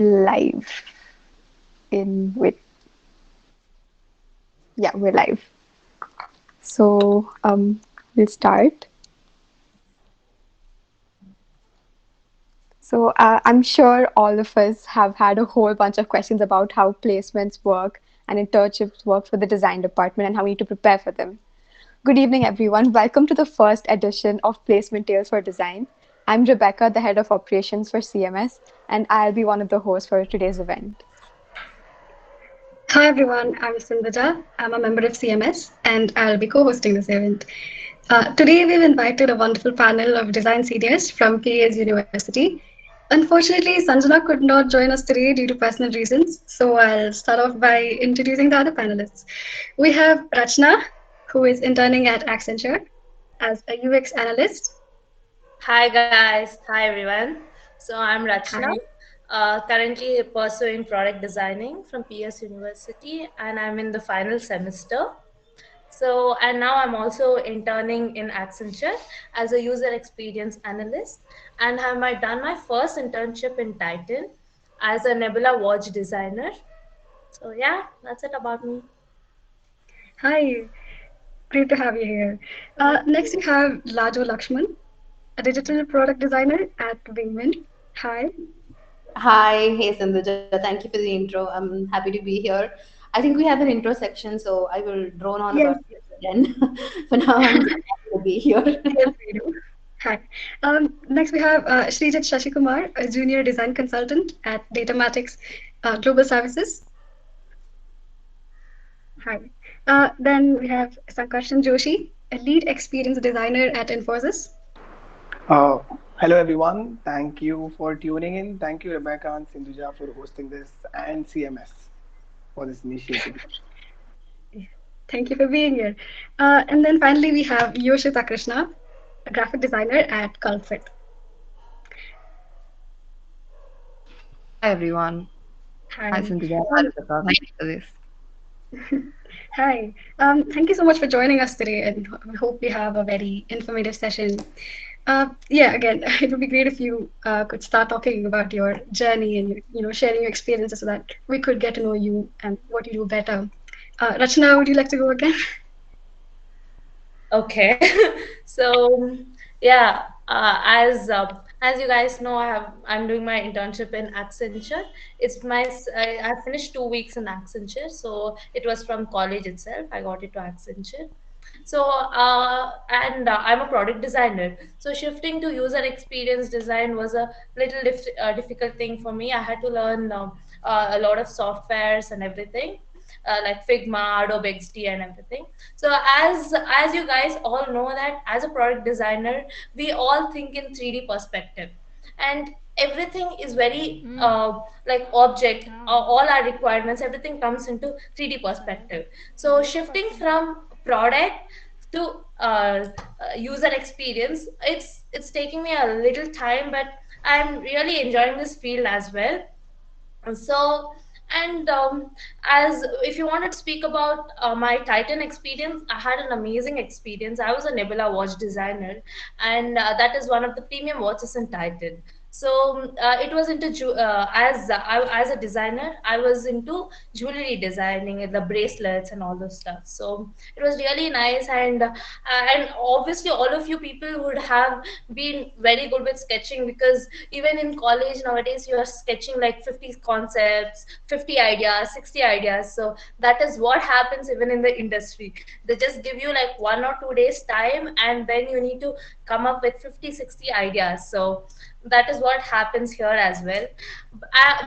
Live in with yeah, we're live. So we'll start. So I'm sure all of us have had a whole bunch of questions about how placements work and internships work for the design department and how we need to prepare for them. Good evening, everyone. Welcome to the first edition of Placement Tales for Design. I'm Rebecca, the head of operations for CMS, and I'll be one of the hosts for today's event. Hi everyone, I'm Sindhija. I'm a member of CMS and I'll be co hosting this event. Today, we've invited a wonderful panel of design seniors from PA's University. Unfortunately, Sanjana could not join us today due to personal reasons, so I'll start off by introducing the other panelists. We have Rachana, who is interning at Accenture as a UX analyst. Hi guys, hi everyone. So I'm Rachana, Hi. currently pursuing product designing from PS University, and I'm in the final semester. So and now I'm also interning in Accenture as a user experience analyst, and done my first internship in Titan as a Nebula watch designer. So yeah, that's it about me. Hi, great to have you here. Thank Next, we you. have Lajo Lakshman, a digital product designer at Wingman. Hi. Hi, hey Sindhuja, thank you for the intro. I'm happy to be here. I think we have an intro section, so I will drone on about Yes. this again. For now, I'm just happy to be here. Yes, we do. Hi. Next, we have Sreejith Sasikumar, a junior design consultant at Datamatics Global Services. Hi. Then we have Sankarshan Joshi, a lead experience designer at Infosys. Uh, Hello everyone. Thank you for tuning in. Thank you Rebecca and Sindhuja for hosting this and CMS for this initiative. Thank you for being here. And then finally, we have Yoshitha Krishna, a graphic designer at Culprit. Hi everyone. Hi Hi. Cynthia. Hi Um, Rebecca. Thank you for this. Hi. Thank you so much for joining us today, and we hope we have a very informative session. Yeah, again, it would be great if you could start talking about your journey and sharing your experiences so that we could get to know you and what you do better. Rachana, would you like to go again? Okay. So yeah, as you guys know, I'm doing my internship in Accenture. I finished 2 weeks in Accenture, so it was from college itself. I got it to Accenture. So I'm a product designer. So shifting to user experience design was a difficult thing for me. I had to learn a lot of softwares and everything, like Figma, Adobe XD, and everything. So as you guys all know that as a product designer, we all think in 3D perspective, and everything is very like object. All our requirements, everything comes into 3D perspective. So shifting from product to user experience, it's taking me a little time, but I'm really enjoying this field as well. So and as if you want to speak about my Titan experience, I had an amazing experience. I was a Nebula watch designer, and that is one of the premium watches in Titan. So it was into as a designer, I was into jewelry designing and the bracelets and all those stuff. So it was really nice, and obviously all of you people would have been very good with sketching, because even in college nowadays you are sketching like 50 concepts, 50 ideas, 60 ideas. So that is what happens even in the industry. They just give you like 1 or 2 days time, and then you need to come up with 50, 60 ideas. So that is what happens here as well.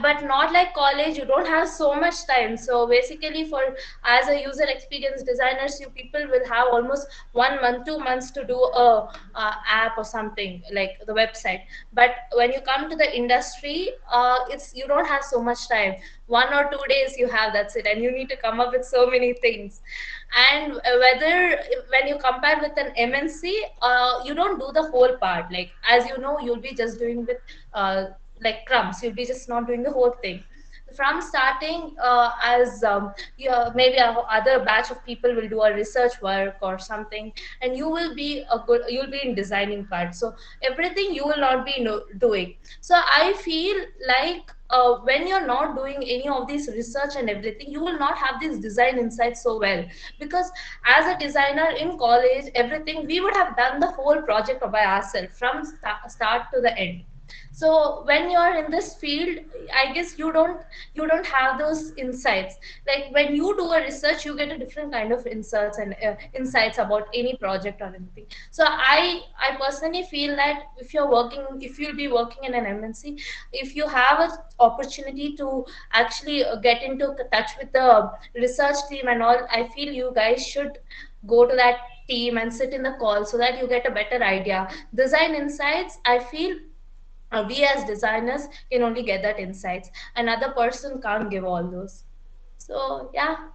But not like college, you don't have so much time. So basically, for as a user experience designers, you people will have almost 1 month, 2 months to do a app or something like the website. But when you come to the industry, it's you don't have so much time. 1 or 2 days you have, that's it, and you need to come up with so many things. And whether when you compare with an MNC, you don't do the whole part. Like, as you know, you'll be just doing with like crumbs. You'll be just not doing the whole thing from starting. As maybe a other batch of people will do a research work or something, and you'll be in designing part. So everything you will not be doing. So I feel like when you're not doing any of these research and everything, you will not have these design insights so well. Because as a designer in college, everything we would have done the whole project by ourselves from start to the end. So when you're in this field, I guess you don't have those insights. Like when you do a research, you get a different kind of insights and insights about any project or anything. So I personally feel that if you'll be working in an MNC, if you have an opportunity to actually get into touch with the research team and all, I feel you guys should go to that team and sit in the call so that you get a better idea. Design insights, I feel we as designers can only get that insights. Another person can't give all those. So yeah,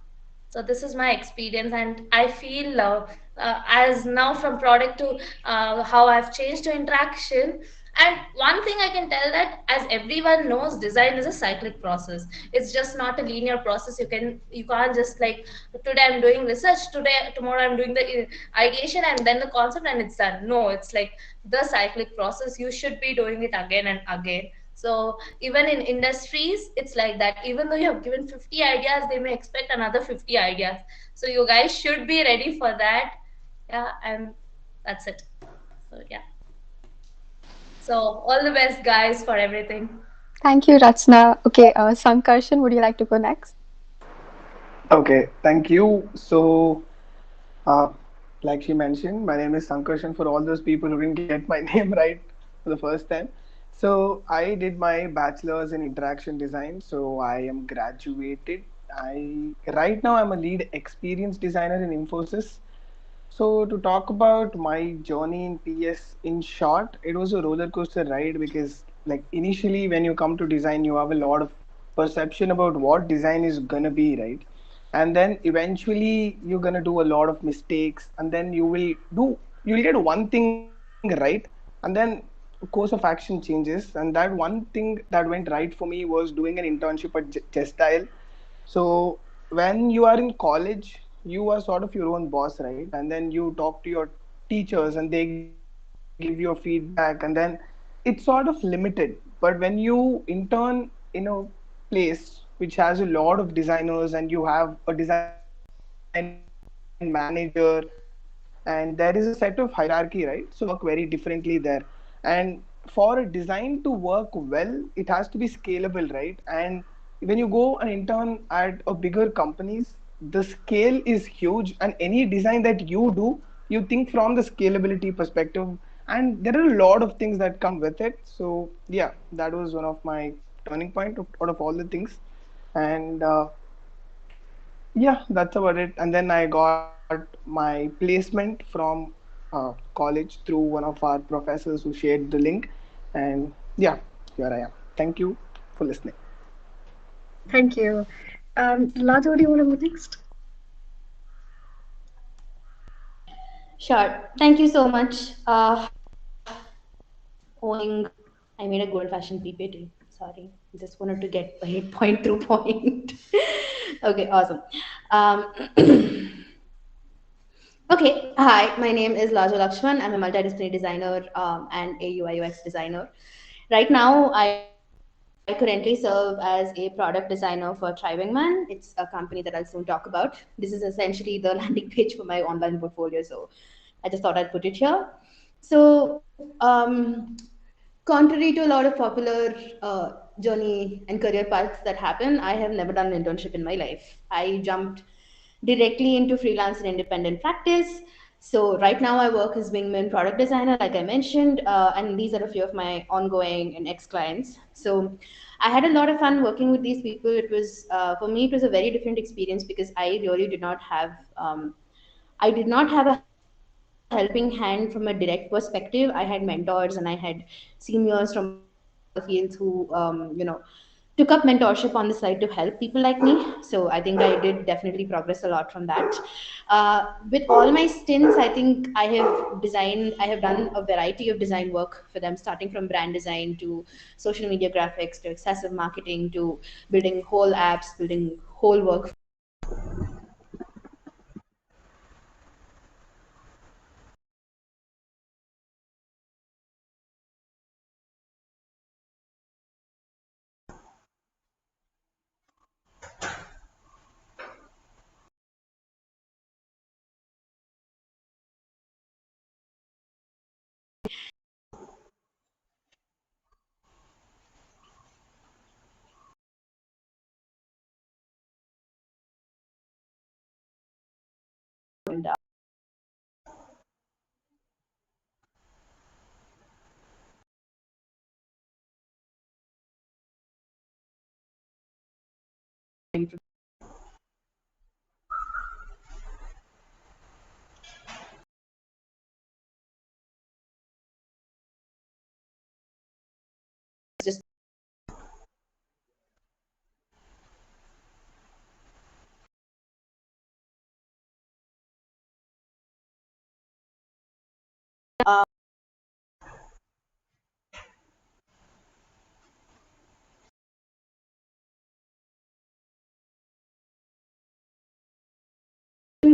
so this is my experience, and I feel as now from product to how I've changed to interaction. And one thing I can tell, that as everyone knows, design is a cyclic process. It's just not a linear process. You can't just like, today I'm doing research, today tomorrow I'm doing the ideation and then the concept and it's done. No, it's like the cyclic process. You should be doing it again and again. So even in industries, it's like that. Even though you have given 50 ideas, they may expect another 50 ideas. So you guys should be ready for that. Yeah, and that's it. So yeah. So all the best, guys, for everything. Thank you, Rachna. Okay, Sankarshan, would you like to go next? Okay, thank you. So, uh, like she mentioned, my name is Sankarshan for all those people who didn't get my name right for the first time. So, I did my bachelor's in interaction design. So, I am graduated. I right now I'm a lead experience designer in Infosys. So, to talk about my journey in PS in short, it was a roller coaster ride because, like, initially when you come to design, you have a lot of perception about what design is gonna be, right? And then eventually you're gonna do a lot of mistakes, and then you'll get one thing right, and then course of action changes. And that one thing that went right for me was doing an internship at Gestile. So when you are in college, you are sort of your own boss, right? And then you talk to your teachers and they give you feedback, and then it's sort of limited. But when you intern in a place which has a lot of designers and you have a design manager, and there is a set of hierarchy, right? So you work very differently there. And for a design to work well, it has to be scalable, right? And when you go and intern at a bigger companies, the scale is huge, and any design that you do, you think from the scalability perspective. And there are a lot of things that come with it. So yeah, that was one of my turning point out of all the things. And yeah, that's about it. And then I got my placement from college through one of our professors who shared the link. And yeah, here I am. Thank you for listening. Thank you. Lajo, do you want to go next? Sure. Thank you so much. Owing, I made a good old fashioned PPT. Sorry, just wanted to get a point through point. Okay, awesome. Um, okay, hi, my name is Lajo Lakshman. I'm a multidisciplinary designer and a UI UX designer. Right now, I currently serve as a product designer for Thriving Man. It's a company that I'll soon talk about. This is essentially the landing page for my online portfolio, so I just thought I'd put it here. So, contrary to a lot of popular journey and career paths that happen, I have never done an internship in my life. I jumped directly into freelance and independent practice. So right now I work as wingman product designer, like I mentioned, and these are a few of my ongoing and ex clients. So I had a lot of fun working with these people. It was for me, it was a very different experience because I did not have a helping hand from a direct perspective. I had mentors and I had seniors from other fields who, took up mentorship on the side to help people like me. So I think I did definitely progress a lot from that. With all my stints, I think I have done a variety of design work for them, starting from brand design to social media graphics to excessive marketing to building whole apps, building whole workflows.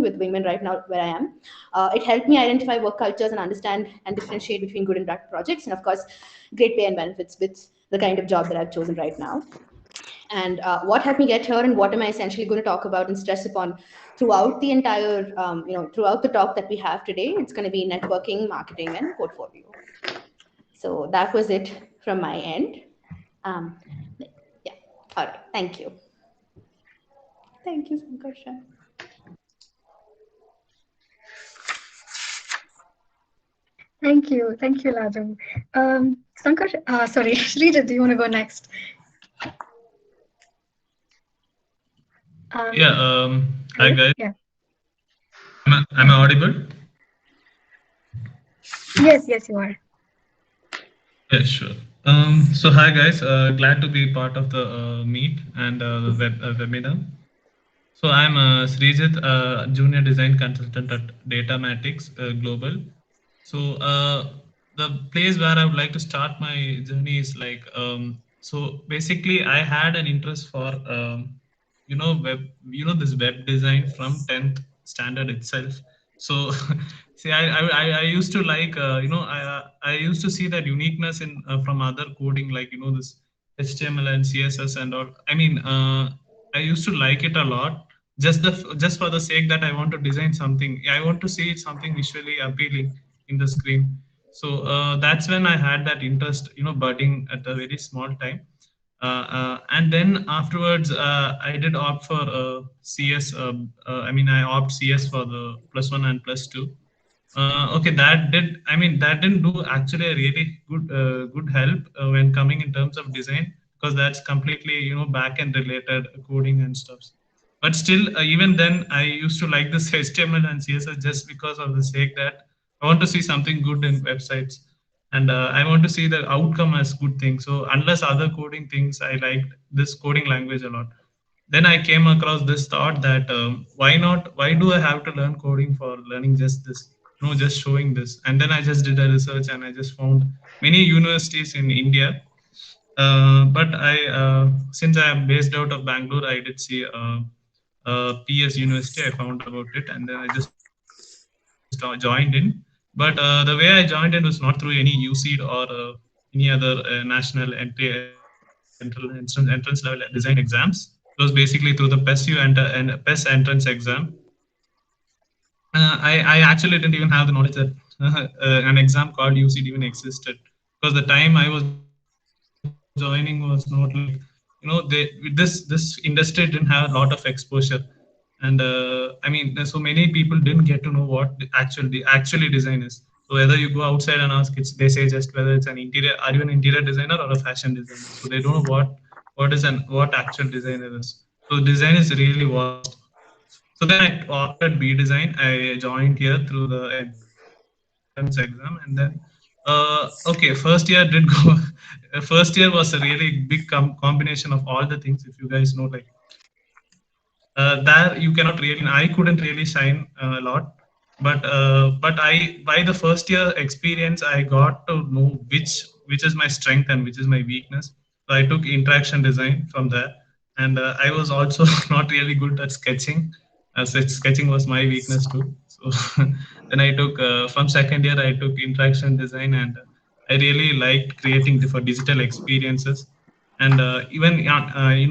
with women right now where I am. It helped me identify work cultures and understand and differentiate between good and bad projects, and of course, great pay and benefits with the kind of job that I've chosen right now. And what helped me get here, and what am I essentially going to talk about and stress upon throughout the entire, throughout the talk that we have today. It's going to be networking, marketing, and portfolio. So that was it from my end. Um, yeah. All right. Thank you. Thank you, Sankarshan. Thank you, Lajo. Sankar, sorry, Sreejith, do you want to go next? Yeah. Um, Hi Hello? guys. Yeah. Am I audible? Yes, yes, you are. Yeah, sure. So hi guys. Glad to be part of the meet and the webinar. So I'm Sreejith, junior design consultant at Datamatics Global. So the place where I would like to start my journey is like so basically I had an interest for web this web design from 10th standard itself. So see I used to like I used to see that uniqueness in from other coding, like this HTML and CSS and all. I mean I used to like it a lot, just for the sake that I want to design something. I want to see something visually appealing in the screen. So that's when I had that interest, budding at a very small time. And then afterwards, I did opt for CS. I mean, I opt CS for the plus one and plus two. Okay, that did. I mean, that didn't do actually a really good help when coming in terms of design, because that's completely back end related coding and stuff. But still, even then, I used to like this HTML and CSS just because of the sake that I want to see something good in websites, and I want to see the outcome as good thing. So unless other coding things, I liked this coding language a lot. Then I came across this thought that why not? Why do I have to learn coding for learning just this? No, just showing this. And then I just did a research and I just found many universities in India. But since I am based out of Bangalore, I did see PS University. I found about it, and then I just joined in. But the way I joined in was not through any UC or any other national entrance level design exams. It was basically through the PESU and PES entrance exam. I actually didn't even have the knowledge that an exam called UC even existed, because the time I was joining was not like, this industry didn't have a lot of exposure. And I mean, so many people didn't get to know what actually design is. So whether you go outside and ask, they say just whether it's an interior, are you an interior designer or a fashion designer? So they don't know what what actual designer is. So design is really vast. So then I opted B design. I joined here through the entrance exam, and then okay, first year did go. First year was a really big combination of all the things. If you guys know, like there you cannot really. I mean, I couldn't really shine a lot, but I by the first year experience, I got to know which is my strength and which is my weakness. So I took interaction design from there, and I was also not really good at sketching, as sketching was my weakness too. So then I took from second year I took interaction design, and I really liked creating for digital experiences. And even I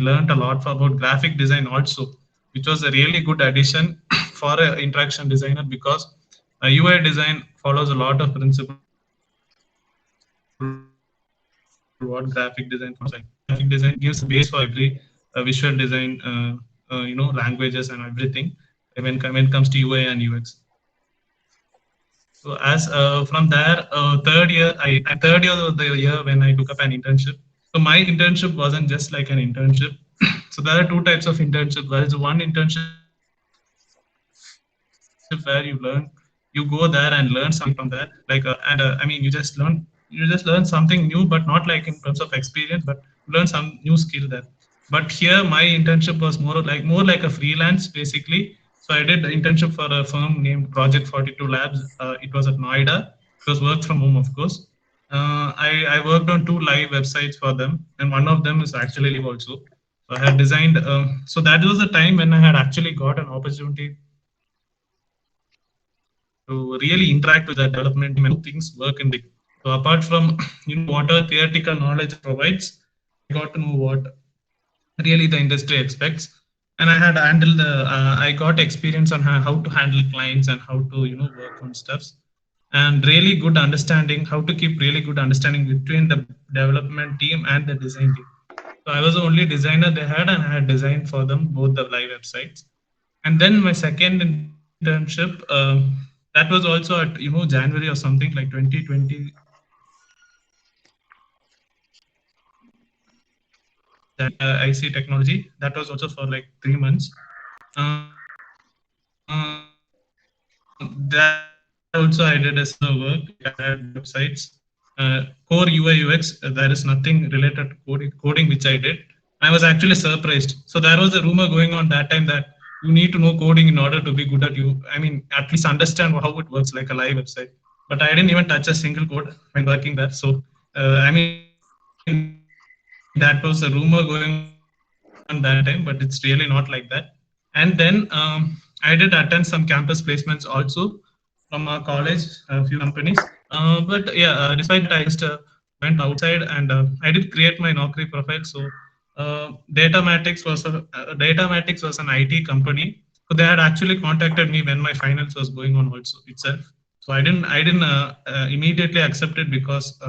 learned a lot about graphic design also, which was a really good addition for an interaction designer, because UI design follows a lot of principle what graphic design follows. Like graphic design gives a base for every visual design visual design languages and everything. when it comes to UI and UX. So as from there, third year of the year when I took up an internship. So my internship wasn't just like an internship. So there are two types of internship. There is one internship where you go there and learn something from there. You just learn something new, but not like in terms of experience, but learn some new skill there. But here my internship was more like a freelance basically. So I did internship for a firm named Project 42 Labs. It was at Noida. It was work from home, of course. I worked on two live websites for them, and one of them is actually live also. So I had designed. So that was the time when I had actually got an opportunity to really interact with the development team and know things work in the. So apart from what a theoretical knowledge provides, I got to know what really the industry expects. And I got experience on how to handle clients and how to work on stuffs, and really good understanding how to keep really good understanding between the development team and the design team. So I was the only designer they had, and I had designed for them both the live websites. And then my second internship, that was also at January or something like 2020. IC technology. That was also for like 3 months. There also I did a similar work. Like I had built websites, core UI UX. There is nothing related to coding which I did. I was actually surprised. So there was a rumor going on that time that you need to know coding in order to be good at you. I mean, at least understand how it works like a live website. But I didn't even touch a single code when working there. So that was a rumor going on that time, but it's really not like that. And then I did attend some campus placements also from our college, a few companies. But yeah, despite that, I just went outside and I did create my Naukri profile. So Datamatics was an IT company. So they had actually contacted me when my finals was going on also itself. So I didn't immediately accept it because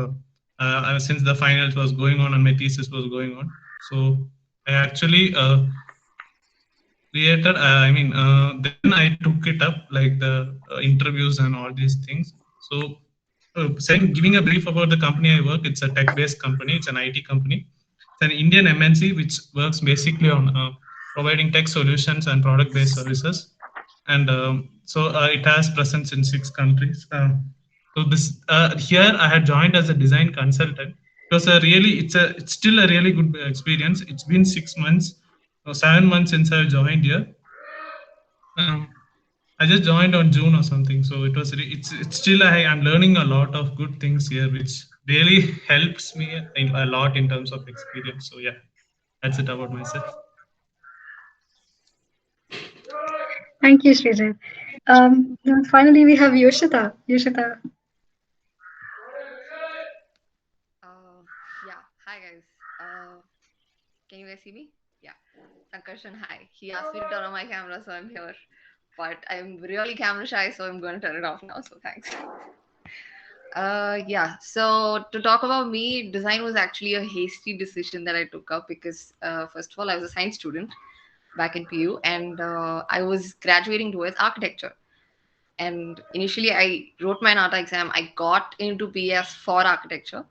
since the finals was going on and my thesis was going on. So I actually created then I took it up like the interviews and all these things. So giving a brief about the company I work, it's a tech based company, it's an IT company. It's an Indian MNC which works basically on providing tech solutions and product based services. And it has presence in 6 countries. So this here I had joined as a design consultant. It was a really it's still a really good experience. It's been 6 months or 7 months since I joined here. Um, I just joined on June or something, so it's still I'm learning a lot of good things here, which really helps me a lot in terms of experience. So yeah, that's it about myself. Thank you, Sreejith. Now finally, we have Yoshitha. Yoshitha. Uh, yeah. Hi guys. Can you guys see me? Yeah. Sankarshan, hi. He asked me to turn on my camera, so I'm here. But I'm really camera shy, so I'm going to turn it off now. So thanks. Yeah. So to talk about me, design was actually a hasty decision that I took up because, first of all, I was a science student back in PU, and I was graduating towards architecture. And initially, I wrote my NATA exam. I got into PS for architecture,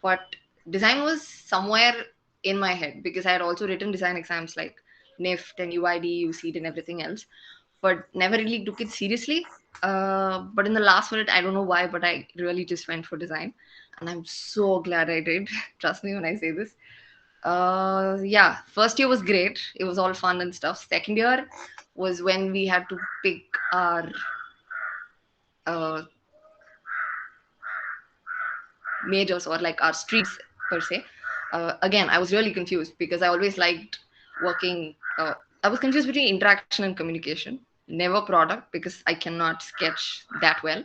but design was somewhere in my head because I had also written design exams like NIFT and UID, UCD, and everything else, but never really took it seriously. But in the last minute, I don't know why, but I really just went for design, and I'm so glad I did. Trust me when I say this. Yeah, first year was great. It was all fun and stuff. Second year was when we had to pick our uh, majors or like our streams per se. Again, I was really confused because I always liked working. I was confused between interaction and communication, never product because I cannot sketch that well.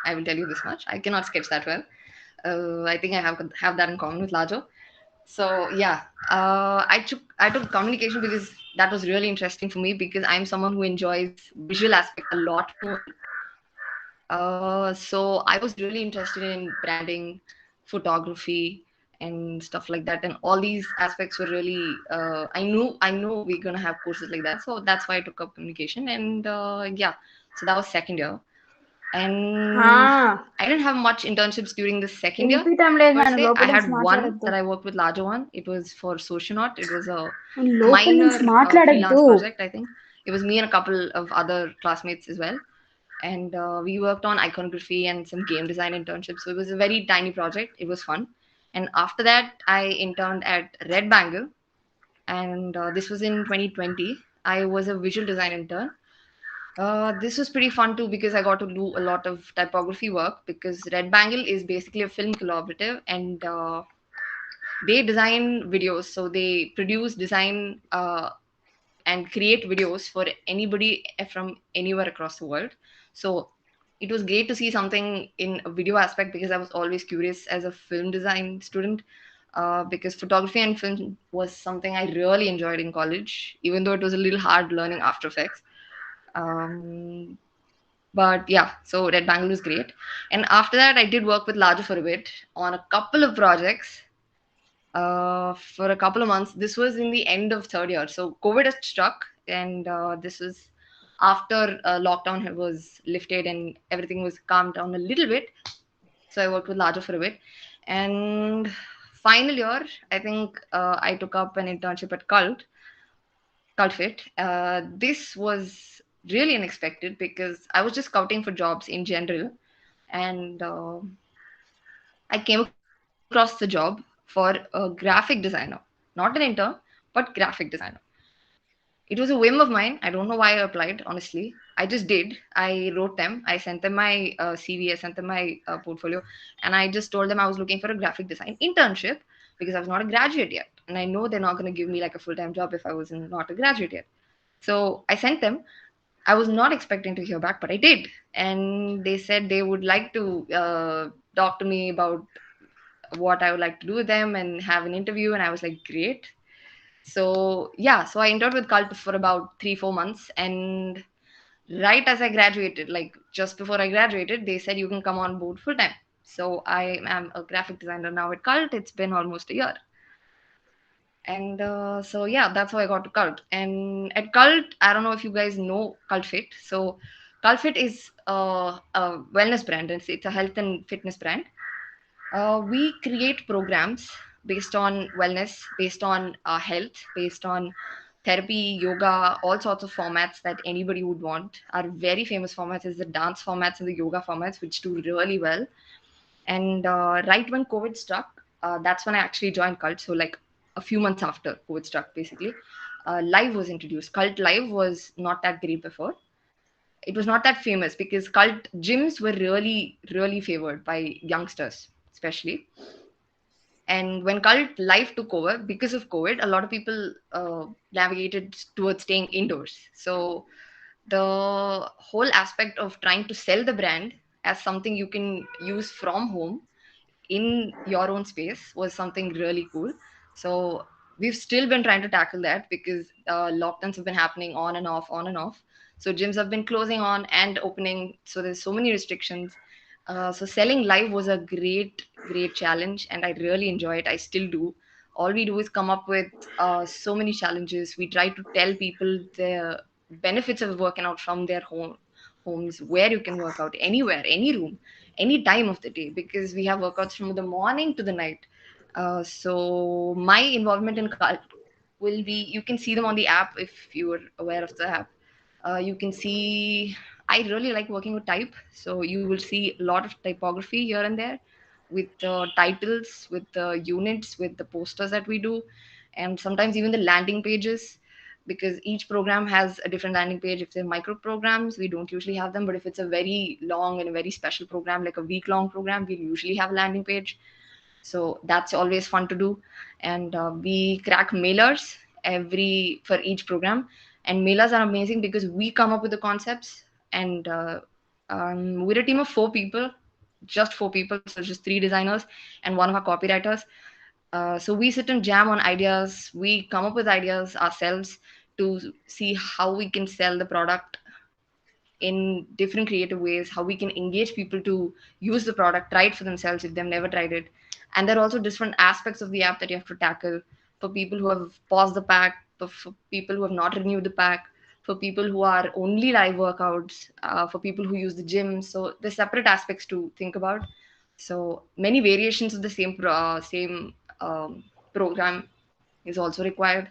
I will tell you this much: I cannot sketch that well. I think I have that in common with Lajo. So yeah, I took communication because that was really interesting for me because I'm someone who enjoys visual aspect a lot more. So I was really interested in branding, photography, and stuff like that. And all these aspects were really, I know we're gonna have courses like that, so that's why I took up communication. And yeah, so that was second year. And हाँ I didn't have much internships during the second year ఇంపీటం లేదు per మనం se. I లోపల had నుంచి one మాట్లాడద్దు that I worked with Lajo one. It was for Socionaut. It was a లోపల minor నుంచి మాట్లాడద్దు freelance project, I think. It was me and a couple of other classmates as well. And we worked on iconography and some game design internships. So it was a very tiny project. It was fun. And after that, I interned at Red Bangle. And this was in 2020. I was a visual design intern. This was pretty fun too because I got to do a lot of typography work because Red Bangle is basically a film collaborative, and they design videos. So they produce, design, and create videos for anybody from anywhere across the world. So it was great to see something in a video aspect because I was always curious as a film design student. Because photography and film was something I really enjoyed in college, even though it was a little hard learning After Effects. Um, but yeah, so Red Bangle was great. And after that, I did work with Lajo for a bit on a couple of projects for a couple of months. This was in the end of third year. So COVID had struck, and this was after lockdown was lifted and everything was calmed down a little bit. So I worked with Lajo for a bit. And final year, I think I took up an internship at Cult Fit. This was really unexpected because I was just scouting for jobs in general, and I came across the job for a graphic designer, not an intern, but graphic designer. It was a whim of mine. I don't know why I applied, honestly. I just did. I wrote them. I sent them my CV. I sent them my portfolio. And I just told them I was looking for a graphic design internship because I was not a graduate yet. And I know they're not going to give me like a full time job if I was not a graduate yet. So I sent them. I was not expecting to hear back, but I did. And they said they would like to talk to me about what I would like to do with them and have an interview. And I was like, great. So yeah, so I interned with Cult for about 3-4 months, and right as I graduated, like just before I graduated, they said you can come on board full time. So I am a graphic designer now at Cult. It's been almost a year. And so yeah, that's how I got to Cult. And at Cult, I don't know if you guys know Cult Fit. So Cult Fit is a wellness brand. It's a health and fitness brand. We create programs based on wellness, based on health, based on therapy, yoga, all sorts of formats that anybody would want. Our very famous formats is the dance formats and the yoga formats, which do really well. And right when COVID struck, that's when I actually joined Cult. So like a few months after COVID struck, basically, Live was introduced. Cult Live was not that great before. It was not that famous because cult gyms were really, really favored by youngsters, especially. And when cult life took over because of COVID, a lot of people navigated towards staying indoors. So the whole aspect of trying to sell the brand as something you can use from home in your own space was something really cool. So we've still been trying to tackle that because lockdowns have been happening on and off, on and off. So gyms have been closing on and opening. So there's so many restrictions. So selling live was a great, great challenge, and I really enjoy it. I still do. All we do is come up with so many challenges. We try to tell people the benefits of working out from their homes, where you can work out anywhere, any room, any time of the day, because we have workouts from the morning to the night. So my involvement in cult will be, you can see them on the app if you are aware of the app. You can see, I really like working with type. So you will see a lot of typography here and there with the titles, with the units, with the posters that we do, and sometimes even the landing pages, because each program has a different landing page. If they're micro programs, we don't usually have them, but if it's a very long and a very special program, like a week long program, we usually have a landing page. So that's always fun to do. And we crack mailers every for each program, and mailers are amazing because we come up with the concepts. And we're a team of 4 people, just 4 people, so just 3 designers and one of our copywriters. So we sit and jam on ideas. We come up with ideas ourselves to see how we can sell the product in different creative ways, how we can engage people to use the product, try it for themselves if they've never tried it. And there are also different aspects of the app that you have to tackle for people who have paused the pack, for people who have not renewed the pack, for people who are only live workouts, for people who use the gym. So there's separate aspects to think about. So many variations of the same program is also required.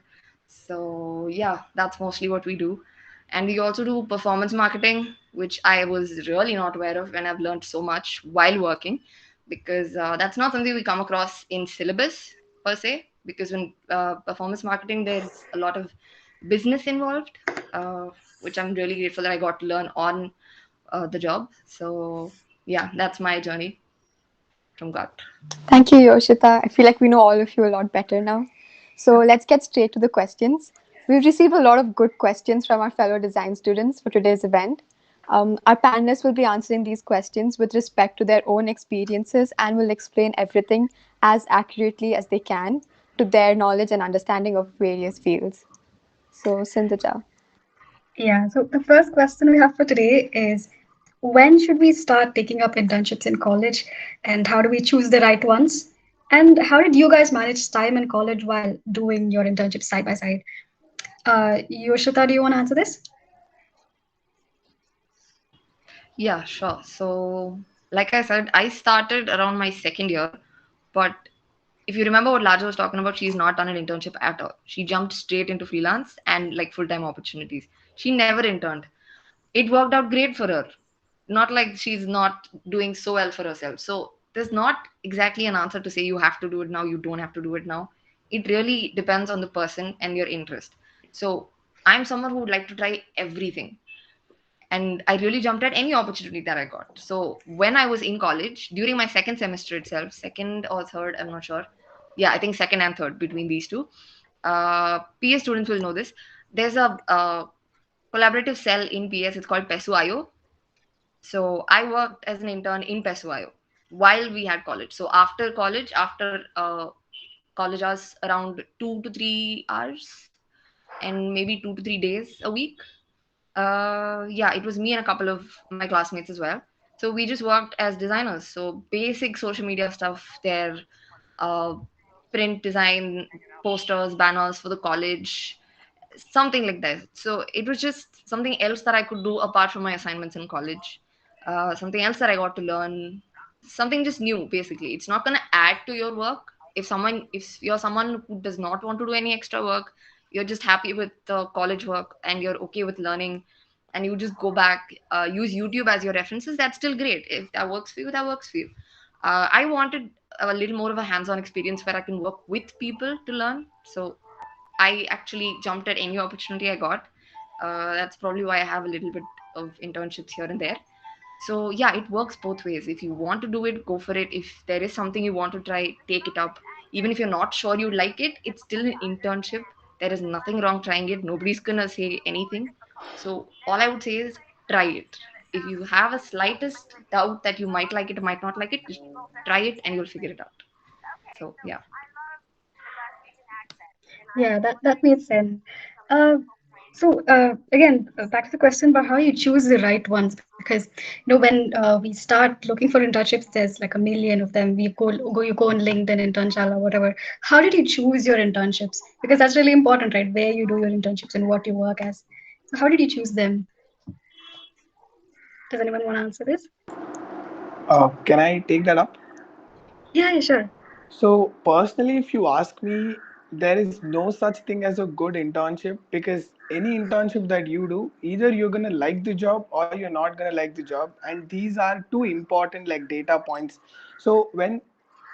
So yeah, that's mostly what we do. And we also do performance marketing, which I was really not aware of, and I've learned so much while working, because that's not something we come across in syllabus per se. Because when performance marketing, there's a lot of business involved, uh, which I'm really grateful that I got to learn on the job. So yeah, that's my journey from gut. Thank you, Yoshita. I feel like we know all of you a lot better now. So let's get straight to the questions. We've received a lot of good questions from our fellow design students for today's event. Our panelists will be answering these questions with respect to their own experiences and will explain everything as accurately as they can to their knowledge and understanding of various fields. So, Sindhija. Yeah, so the first question we have for today is when should we start taking up internships in college and how do we choose the right ones? And how did you guys manage time in college while doing your internships side by side? Yoshita, do you want to answer this? Yeah, sure. So, like I said, I started around my second year, but if you remember what Lajo was talking about, she's not done an internship at all. She jumped straight into freelance and like full time opportunities. She never interned. It worked out great for her. Not like she's not doing so well for herself. So, there's not exactly an answer to say you have to do it now, you don't have to do it now. It really depends on the person and your interest. So, I'm someone who would like to try everything, and I really jumped at any opportunity that I got. So when I was in college, during my second semester itself, second or third, I'm not sure. Yeah, I think second and third between these two. PA students will know this. There's a collaborative cell in PS. It's called PESU-IO. So I worked as an intern in PESU-IO while we had college. So after college, after college hours, around 2 to 3 hours, and maybe 2 to 3 days a week, yeah, it was me and a couple of my classmates as well. So we just worked as designers. So basic social media stuff there, uh, print design, posters, banners for the college, something like that. So it was just something else that I could do apart from my assignments in college. Something else that I got to learn, something just new. Basically, it's not gonna add to your work. If you're someone who does not want to do any extra work, you're just happy with the college work and you're okay with learning, and you just go back, use YouTube as your references. That's still great. If that works for you, that works for you. I wanted a little more of a hands-on experience where I can work with people to learn. So I actually jumped at any opportunity I got. That's probably why I have a little bit of internships here and there. So yeah, it works both ways. If you want to do it, go for it. If there is something you want to try, take it up. Even if you're not sure you like it, it's still an internship. There is nothing wrong trying it. Nobody's gonna say anything. So all I would say is try it. If you have a slightest doubt that you might like it or might not like it, just try it and you'll figure it out. So yeah. Yeah, that makes sense. Uh, again, back to the question about how you choose the right ones, because when we start looking for internships, there's like a million of them. You go on LinkedIn, Internshala, whatever. How did you choose your internships? Because that's really important, right? Where you do your internships and what you work as. So how did you choose them? Does anyone want to answer this? Can I take that up? Yeah, yeah, sure. So, personally, if you ask me, there is no such thing as a good internship because any internship that you do, either you're going to like the job or you're not going to like the job. And these are two important like data points. So, when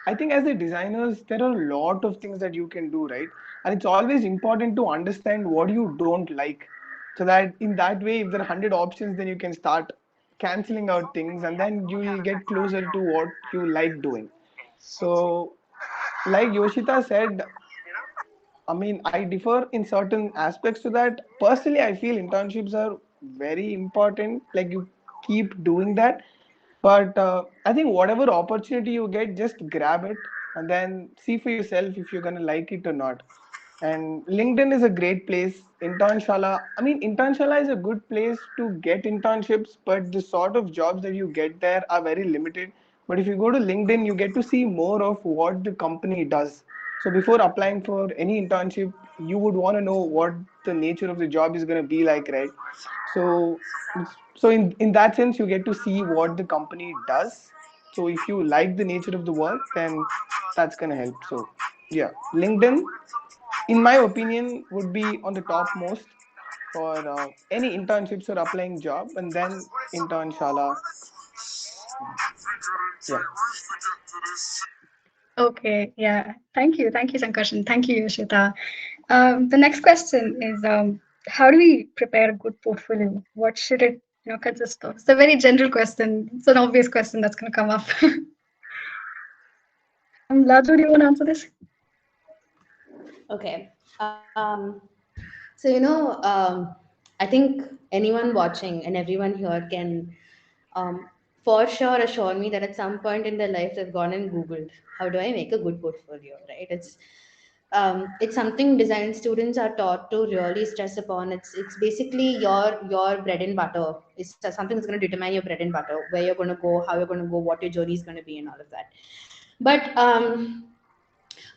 I think as a designers, there are a lot of things that you can do, right? And it's always important to understand what you don't like. So that in that way, if there are 100 options, then you can start canceling out things and then you will get closer to what you like doing. So, like Yoshita said, I mean, I differ in certain aspects to that. Personally, I feel internships are very important. Like, you keep doing that. But I think whatever opportunity you get, just grab it and then see for yourself if you're going to like it or not. And LinkedIn is a great place. Internshala, I mean, Internshala is a good place to get internships, but the sort of jobs that you get there are very limited But if you go to LinkedIn, you get to see more of what the company does. So before applying for any internship, you would want to know what the nature of the job is going to be like, right? So in that sense, you get to see what the company does. So if you like the nature of the work, then that's going to help. So yeah, LinkedIn, in my opinion, would be on the top most for any internships or applying job, and then intern shala. Yeah. Okay, yeah. Thank you, Sankarshan. Thank you, Yoshita. The next question is, how do we prepare a good portfolio? What should it, consist of? It's a very general question. It's an obvious question that's going to come up. Lajo, do you want to answer this? Okay. So, I think anyone watching and everyone here can um, for sure assure me that at some point in their life they've gone and Googled, how do I make a good portfolio, right? It's something design students are taught to really stress upon. It's basically your bread and butter. It's something that's going to determine your bread and butter, where you're going to go, how you're going to go, what your journey is going to be, and all of that. But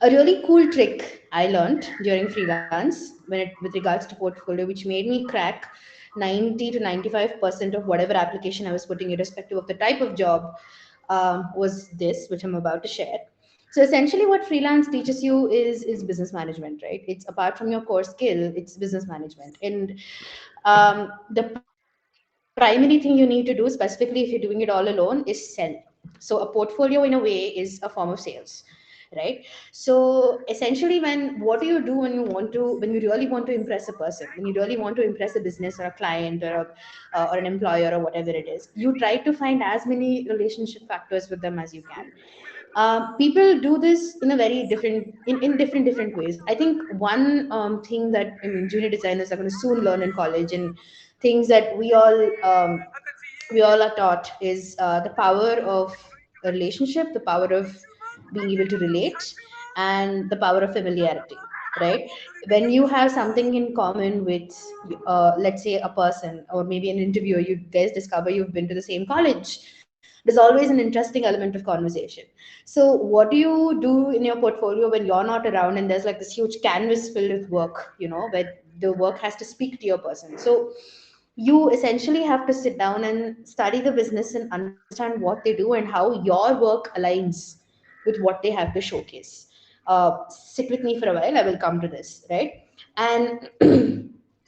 a really cool trick I learned during freelance with regards to portfolio, which made me crack 90 to 95% of whatever application I was putting, irrespective of the type of job, was this, which I'm about to share. So essentially, what freelance teaches you is business management, right? It's apart from your core skill, it's business management, and the primary thing you need to do, specifically if you're doing it all alone, is sell. So a portfolio, in a way, is a form of sales, right? So essentially, what do you do when when you really want to impress a person, when you really want to impress a business or a client or an employer or whatever it is? You try to find as many relationship factors with them as you can. People do this in a very in different ways. I think one thing that, I mean, junior designers are going to soon learn in college, and things that we all are taught, is the power of a relationship, the power of being able to relate, and the power of familiarity, right? When you have something in common with, let's say, a person or maybe an interviewer, you guys discover you've been to the same college, there's always an interesting element of conversation. So what do you do in your portfolio when you're not around and there's like this huge canvas filled with work, where the work has to speak to your person? So you essentially have to sit down and study the business and understand what they do and how your work aligns with what they have to showcase. Sit with me for a while, I will come to this, right? And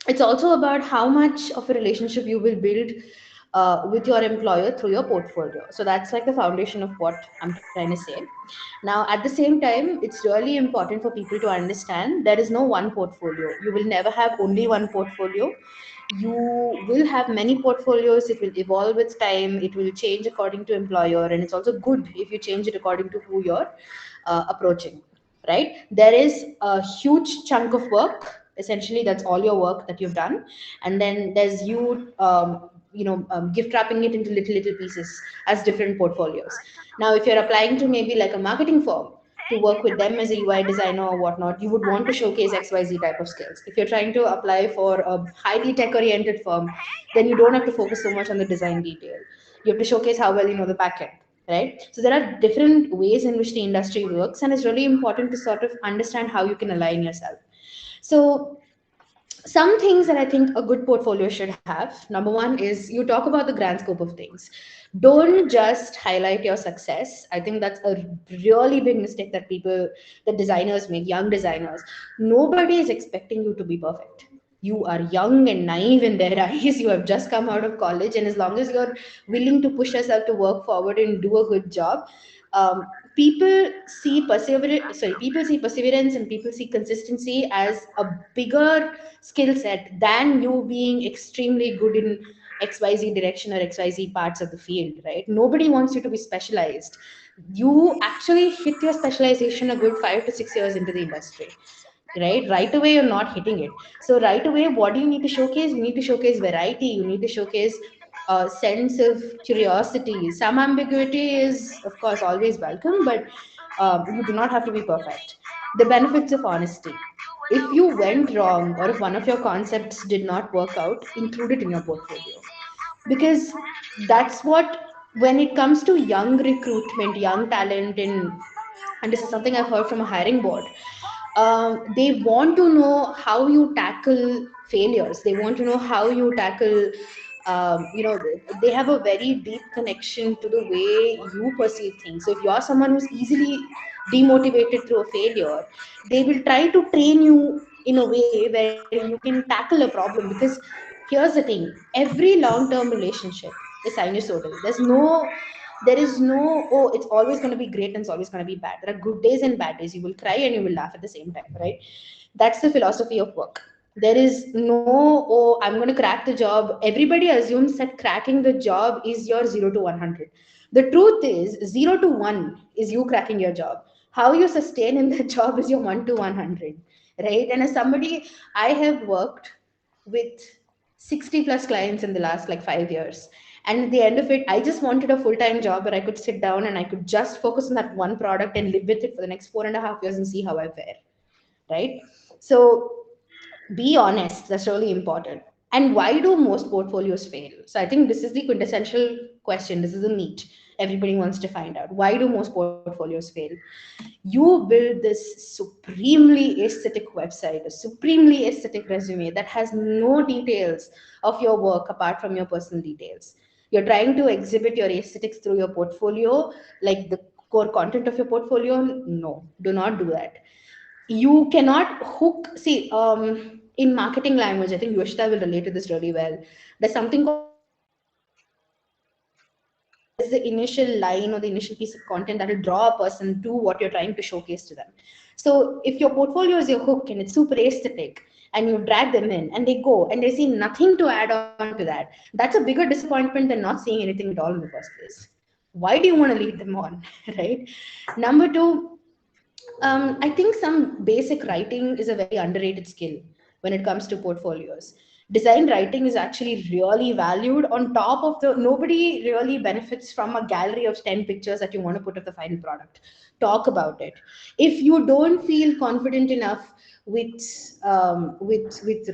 it's also about how much of a relationship you will build with your employer through your portfolio. So that's like the foundation of what I'm trying to say. Now, at the same time, it's really important for people to understand there is no one portfolio. You will never have only one portfolio. You will have many portfolios. It will evolve with time. It will change according to employer, and it's also good if you change it according to who you're approaching, right? There is a huge chunk of work. Essentially, that's all your work that you've done, and then there's you. Gift wrapping it into little pieces as different portfolios. Now, if you're applying to maybe like a marketing firm to work with them as a UI designer or whatnot, you would want to showcase XYZ type of skills. If you're trying to apply for a highly tech oriented firm, then you don't have to focus so much on the design detail. You have to showcase how well you know the backend, right? So there are different ways in which the industry works, and it's really important to sort of understand how you can align yourself. So some things that I think a good portfolio should have. Number one is, you talk about the grand scope of things. Don't just highlight your success. I think that's a really big mistake that designers make, young designers. Nobody is expecting you to be perfect. You are young and naive in their eyes. You have just come out of college, and as long as you're willing to push yourself to work forward and do a good job, people see perseverance and people see consistency as a bigger skill set than you being extremely good in XYZ direction or XYZ parts of the field, right? Nobody wants you to be specialized. You actually hit your specialization a good 5 to 6 years into the industry, right away you're not hitting it. So right away, what do you need to showcase? You need to showcase variety. You need to showcase a sense of curiosity. Some ambiguity is of course always welcome, but you do not have to be perfect. The benefits of honesty: if you went wrong or if one of your concepts did not work out, include it in your portfolio, because that's what when it comes to young recruitment, young talent, and this is something I've heard from a hiring board, they want to know how you tackle failures. They want to know how you tackle, they have a very deep connection to the way you perceive things. So if you're someone who's easily demotivated through a failure, they will try to train you in a way where you can tackle a problem. Because here's the thing, every long-term relationship is sinusoidal. There is no, oh, it's always going to be great and it's always going to be bad. There are good days and bad days. You will cry and you will laugh at the same time, right? That's the philosophy of work. There is no, oh, I'm going to crack the job. Everybody assumes that cracking the job is your 0 to 100. The truth is 0 to 1 is you cracking your job. How you sustain in that job is your 1 to 100, right? And as somebody, I have worked with 60 plus clients in the last like 5 years. And at the end of it, I just wanted a full time job where I could sit down and I could just focus on that one product and live with it for the next 4.5 years and see how I fare, right? So be honest, that's really important. And why do most portfolios fail? So I think this is the quintessential question. This is the meat everybody wants to find out. Why do most portfolios fail? You build this supremely aesthetic website, a supremely aesthetic resume that has no details of your work apart from your personal details. You're trying to exhibit your aesthetics through your portfolio, like the core content of your portfolio. No, do not do that. You cannot hook, see, in marketing language, I think Yoshita will relate to this really well. There's something called a hook. That is the initial line or the initial piece of content that will draw a person to what you're trying to showcase to them. So if your portfolio is your hook and it's super aesthetic, and you drag them in and they go and they see nothing to add on to that, that's a bigger disappointment than not seeing anything at all in the first place. Why do you want to lead them on? Right? Number two, I think some basic writing is a very underrated skill when it comes to portfolios. Design writing is actually really valued on top of the, nobody really benefits from a gallery of 10 pictures that you want to put of the final product. Talk about it. If you don't feel confident enough with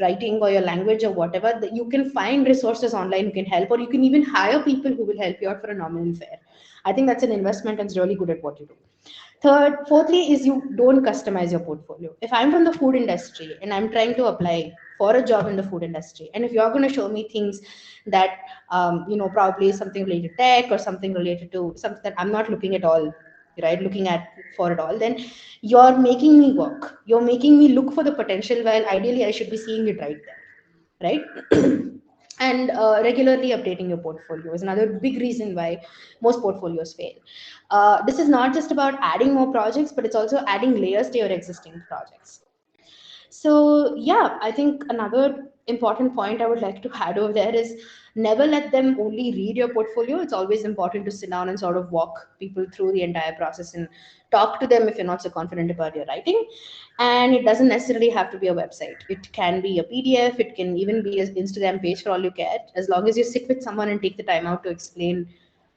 writing or your language or whatever, that you can find resources online who can help, or you can even hire people who will help you out for a nominal fare. I think that's an investment and it's really good at what you do. Fourthly, is you don't customize your portfolio. If I'm from the food industry and I'm trying to apply for a job in the food industry, and if you're going to show me things that, probably something related to tech or something related to something that I'm not looking at all, right, looking at for it all, then you're making me work. You're making me look for the potential while ideally I should be seeing it right there, right? And regularly updating your portfolio is another big reason why most portfolios fail. This is not just about adding more projects, but it's also adding layers to your existing projects. So yeah, I think another important point I would like to add over there is never let them only read your portfolio. It's always important to sit down and sort of walk people through the entire process and talk to them if you're not so confident about your writing. And it doesn't necessarily have to be a website. It can be a PDF, it can even be an Instagram page for all you care, as long as you sit with someone and take the time out to explain.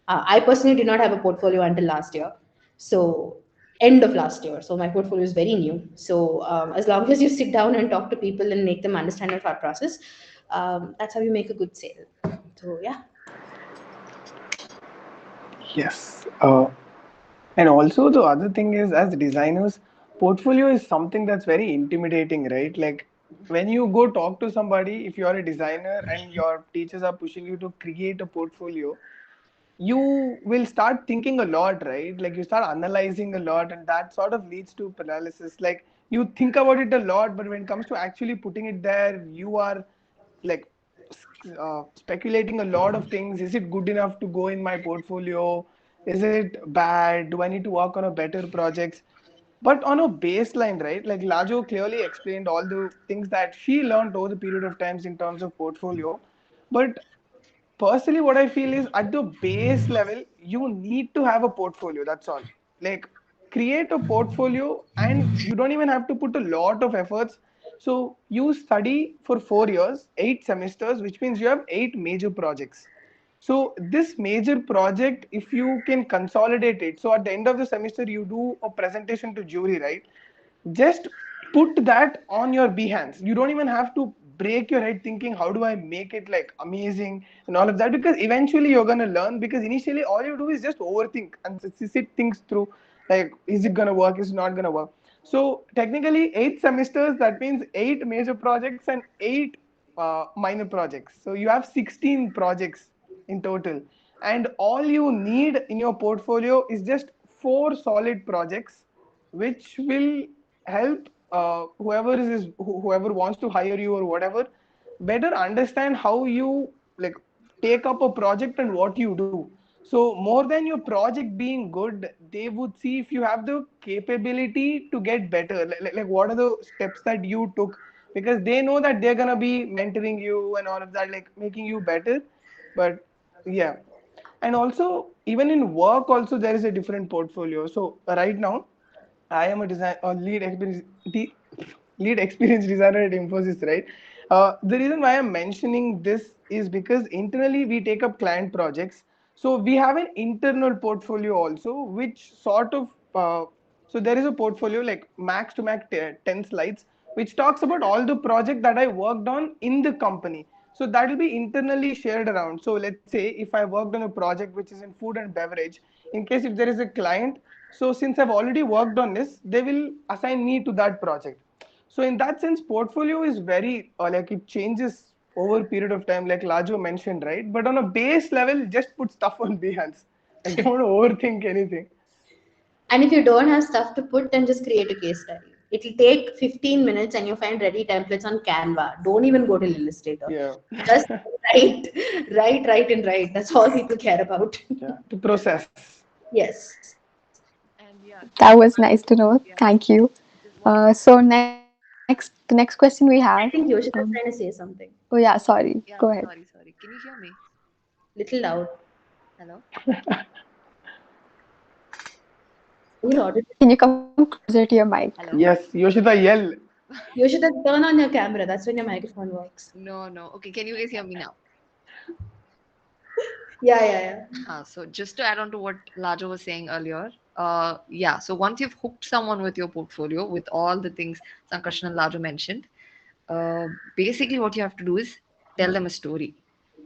I personally did not have a portfolio until last year. So end of last year. So my portfolio is very new. So as long as you sit down and talk to people and make them understand your thought process, that's how you make a good sale. So yeah. Yes. And also the other thing is, as designers, portfolio is something that's very intimidating, right? Like when you go talk to somebody, if you are a designer and your teachers are pushing you to create a portfolio, you will start thinking a lot, right? Like you start analyzing a lot, and that sort of leads to paralysis. Like you think about it a lot, but when it comes to actually putting it there, you are like speculating a lot of things. Is it good enough to go in my portfolio? Is it bad? Do I need to work on a better projects? But on a baseline, right? Like Lajo clearly explained all the things that she learned over the period of times in terms of portfolio. But personally, what I feel is at the base level, you need to have a portfolio. That's all. Like create a portfolio, and you don't even have to put a lot of efforts. So you study for 4 years, 8 semesters, which means you have 8 major projects. So this major project, if you can consolidate it, so at the end of the semester you do a presentation to jury, right? Just put that on your Behance. You don't even have to break your head thinking how do I make it like amazing and all of that, because eventually you're gonna learn, because initially all you do is just overthink and sit things through, like is it gonna work, is it not gonna work. So technically 8 semesters, that means 8 major projects and 8 minor projects, so you have 16 projects in total, and all you need in your portfolio is just 4 solid projects, which will help whoever wants to hire you or whatever better understand how you like take up a project and what you do. So more than your project being good, they would see if you have the capability to get better, like what are the steps that you took, because they know that they're gonna be mentoring you and all of that, like making you better. But yeah, and also even in work also there is a different portfolio. So right now I am a design or lead experience designer at Infosys, right? The reason why I'm mentioning this is because internally we take up client projects, so we have an internal portfolio also, which sort of so there is a portfolio like max to max 10 slides, which talks about all the project that I worked on in the company. So that will be internally shared around. So let's say if I worked on a project which is in food and beverage, in case if there is a client, so since I've already worked on this, they will assign me to that project. So in that sense, portfolio is very like it changes over a period of time, like Lajo mentioned, right? But on a base level, just put stuff on Behance. Like don't overthink anything. And if you don't have stuff to put, then just create a case study. It'll take 15 minutes and you find ready templates on Canva. Don't even go to Illustrator. Yeah. Just write, write, and write. That's all people care about. Yeah. To process. Yes. And yeah, That just was one, nice to know. yeah, Thank you. just one more So thing. the next question we have. I think Yoshita's Um, trying to say something. oh yeah, sorry. Yeah, Go ahead. sorry. Can you hear me? Little loud. Hello? Are you audible? Can you come closer to your mic? Hello? Yes, Yoshita, yell. Yoshita, turn on your camera. That's when your microphone works. No, no. Okay, can you guys hear me now? Yeah. So just to add on to what Lajo was saying earlier, yeah. So once you've hooked someone with your portfolio, with all the things Sankarshan and Lajo mentioned, basically what you have to do is tell them a story.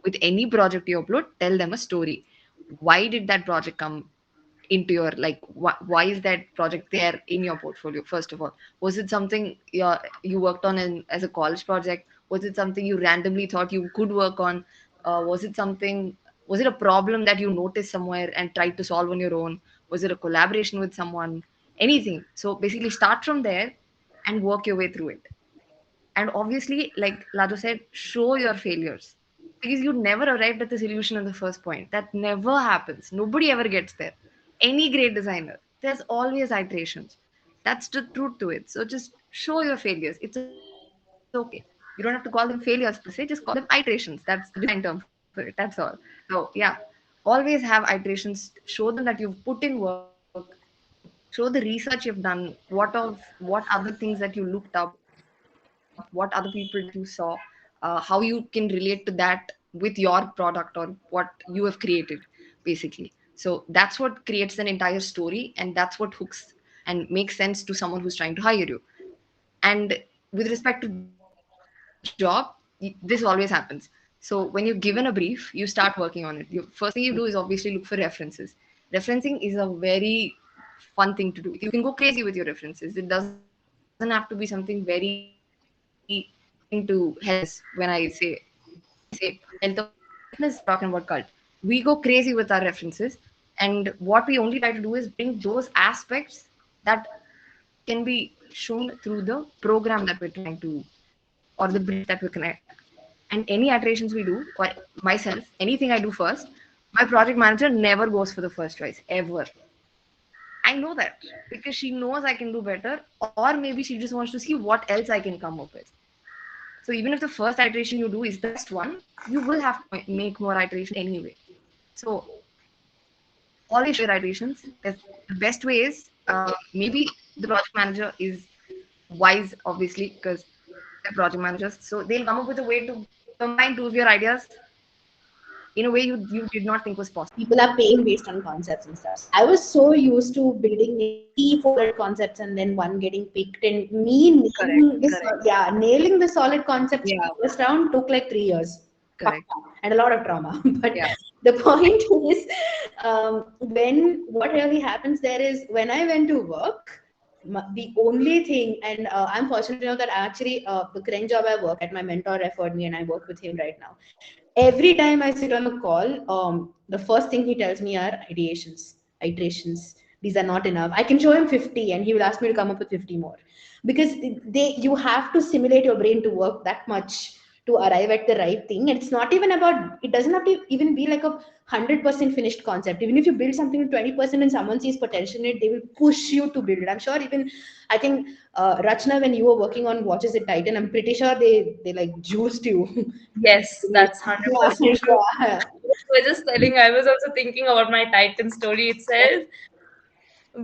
With any project you upload, tell them a story. Why did that project come into your like? Why is that project there in your portfolio? First of all, was it something you worked on as a college project? Was it something you randomly thought you could work on? Was it something? Was it a problem that you noticed somewhere and tried to solve on your own? Was it a collaboration with someone? Anything. So basically, start from there and work your way through it. And obviously, like Lajo said, show your failures because you never arrived at the solution in the first point. That never happens. Nobody ever gets there. Any great designer, there's always iterations. That's the truth to it. So just show your failures. It's okay. You don't have to call them failures per se, just call them iterations. That's the design term for it. That's all. So yeah, always have iterations. Show them that you've put in work, show the research you've done, what other things that you looked up, what other people that you saw, how you can relate to that with your product or what you have created, basically. So that's what creates an entire story, and that's what hooks and makes sense to someone who's trying to hire you. And with respect to job, this always happens. So when you're given a brief, you start working on it. First thing you do is obviously look for references. Referencing is a very fun thing to do. You can go crazy with your references. It doesn't have to be something very into health or fitness. When I say health or fitness, I'm not talking about cult. We go crazy with our references, and what we only try to do is bring those aspects that can be shown through the program that we're trying to, or the brief that we're connect. And any iterations we do, or myself, anything I do first, my project manager never goes for the first choice ever. I know that because she knows I can do better, or maybe she just wants to see what else I can come up with. So even if the first iteration you do is the best one, you will have to make more iterations anyway. So always show your iterations. The best way is maybe the project manager is wise, obviously, because they're project managers. So they'll come up with a way to combine two of your ideas in a way you did not think was possible. People are paying based on concepts and stuff. I was so used to building maybe 3 4 solid concepts and then one getting picked, and me Correct, nailing this, correct. yeah, nailing the solid concepts Yeah, first round took like 3 years. correct. Pakka. And a lot of trauma. But Yeah. the point is, when what really happens there is when I went to work, the only thing, and I'm fortunate enough that actually the current job I work at, my mentor referred me and I work with him right now. Every time I sit on a call, the first thing he tells me are ideations, iterations. These are not enough. I can show him 50 and he will ask me to come up with 50 more. Because you have to simulate your brain to work that much to arrive at the right thing. And it's not even about, it doesn't have to even be like a 100% finished concept. Even if you build something to 20% and someone sees potential in it, they will push you to build it. I'm sure even, I think, Rachna, when you were working on Watches at Titan, I'm pretty sure they like juiced you. Yes, that's Yeah, 100% true. yeah. I was just telling, I was also thinking about my Titan story itself,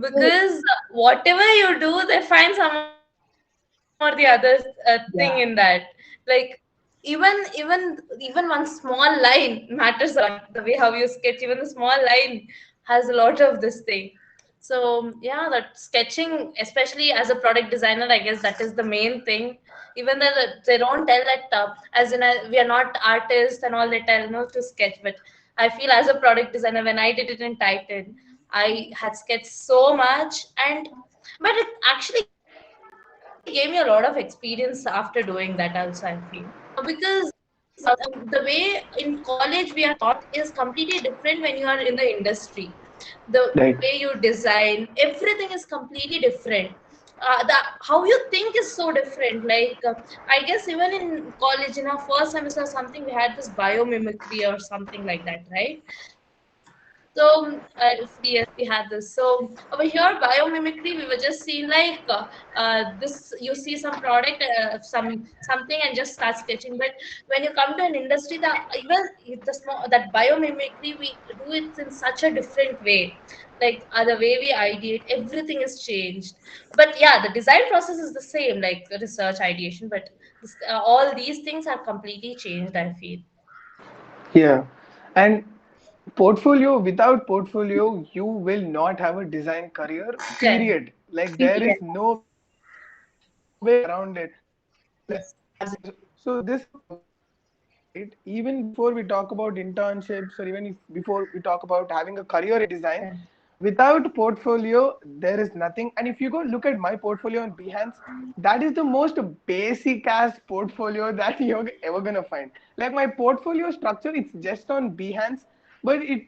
So, because whatever you do, they find some or the other thing in that. yeah. Like even one small line matters a lot. The way how you sketch, even the small line has a lot of this thing. So yeah, that sketching, especially as a product designer, I guess that is the main thing. Even though they don't tell that, as in we are not artists and all, they tell no to sketch, but I feel as a product designer, when I did it in Titan, I had sketched so much, and but it actually gave me a lot of experience after doing that also, I feel. Because the way in college we are taught is completely different when you are in the industry. The way Right. you design, everything is completely different. The how you think is so different. Like I guess even in college, in our first semester or something, we had this biomimicry or something like that, right? So yes, we had this. So over here, biomimicry, we were just seeing like this. You see some product, something, and just start sketching. But when you come to an industry, the even the small that biomimicry, we do it in such a different way. Like the way we ideate, everything is changed. But yeah, the design process is the same, like research, ideation. But all these things are completely changed, I feel. Yeah. And portfolio, without portfolio, you will not have a design career, Correct. period. Like, there Period. is no way around it. So Yes. this is a complete thing, right? Even before we talk about internships, or even if, before we talk about having a career in design, Correct. without portfolio, there is nothing. And if you go look at my portfolio on Behance, that is the most basic ass portfolio that you're ever gonna find. Like, my portfolio structure, it's just on Behance, but it,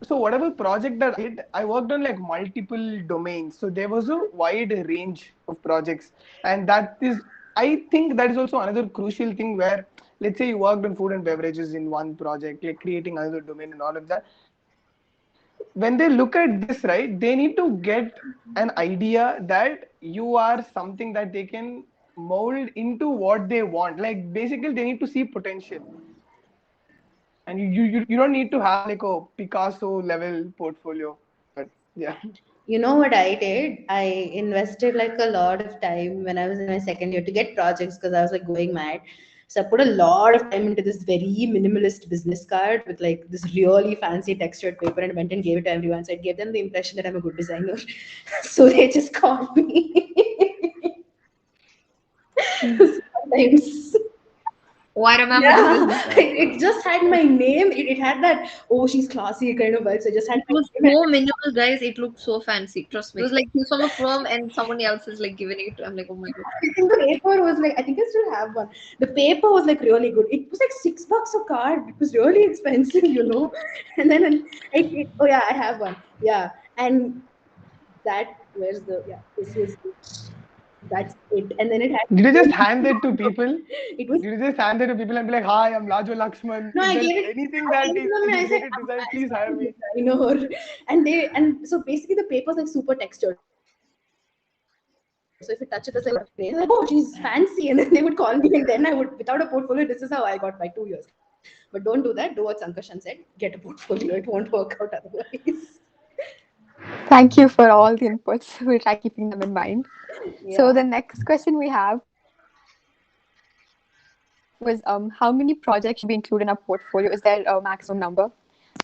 so whatever project that I did, I worked on like multiple domains. So there was a wide range of projects, and that is, I think that is also another crucial thing where, let's say you worked on food and beverages in one project, like creating another domain and all of that. When they look at this, right, they need to get an idea that you are something that they can mold into what they want. Like, basically, they need to see potential, and you don't need to have like a Picasso level portfolio. But yeah. You know what I did? I invested like a lot of time when I was in my second year to get projects because I was like going mad. So I put a lot of time into this very minimalist business card with like this really fancy textured paper and went and gave it to everyone. So it gave them the impression that I'm a good designer. So they just called me sometimes. Oh, I remember this Yeah, business card. it just had my name. It had that, oh, she's classy kind of vibe. So it just had It my was name. so minimal, guys. It looked so fancy. Trust me. It was like he's from a firm and someone else is like giving it. I'm like, oh my god. I think the paper was like, I think I still have one. The paper was like really good. It was like $6 a card. It was really expensive, you know. And then oh yeah, I have one. Yeah, and that where's the, yeah, this was it. That's it. And then it had Did you just hand it to people? it was, Did you just hand it to people and be like, "Hi, I'm Lajo Lakshman. no, If I there's gave it. anything I that gave it is to them and I said, related to design, I'm please hire a me." designer. And so basically the paper was like super textured. So if you touch it, there's like a lot of grain. They're like, oh, she's fancy, and then they would call me, and then I would, without a portfolio, this is how I got my 2 years. But don't do that. Do what Sankarshan said. Get a portfolio. It won't work out otherwise. Thank you for all the inputs. We'll try keeping them in mind. So Yeah. the next question we have was how many projects should be included in our portfolio? Is there a maximum number?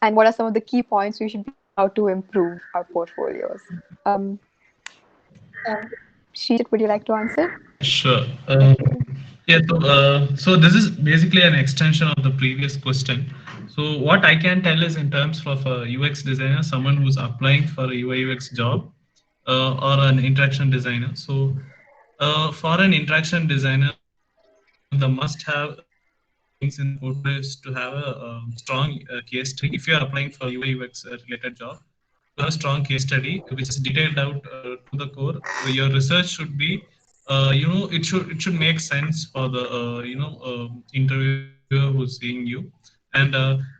And what are some of the key points we should be looking out to improve our portfolios? Um, Srijit, would you like to answer? Yeah, sure. Okay. So this is basically an extension of the previous question. So what I can tell is in terms of a UX designer, someone who's applying for a UI UX job or an interaction designer. So for an interaction designer, the must-have things in the portfolio is to have a strong case study. If you are applying for UI UX related job, to have a strong case study which is detailed out to the core. Your research should be, it should make sense for the interviewer who's seeing you, and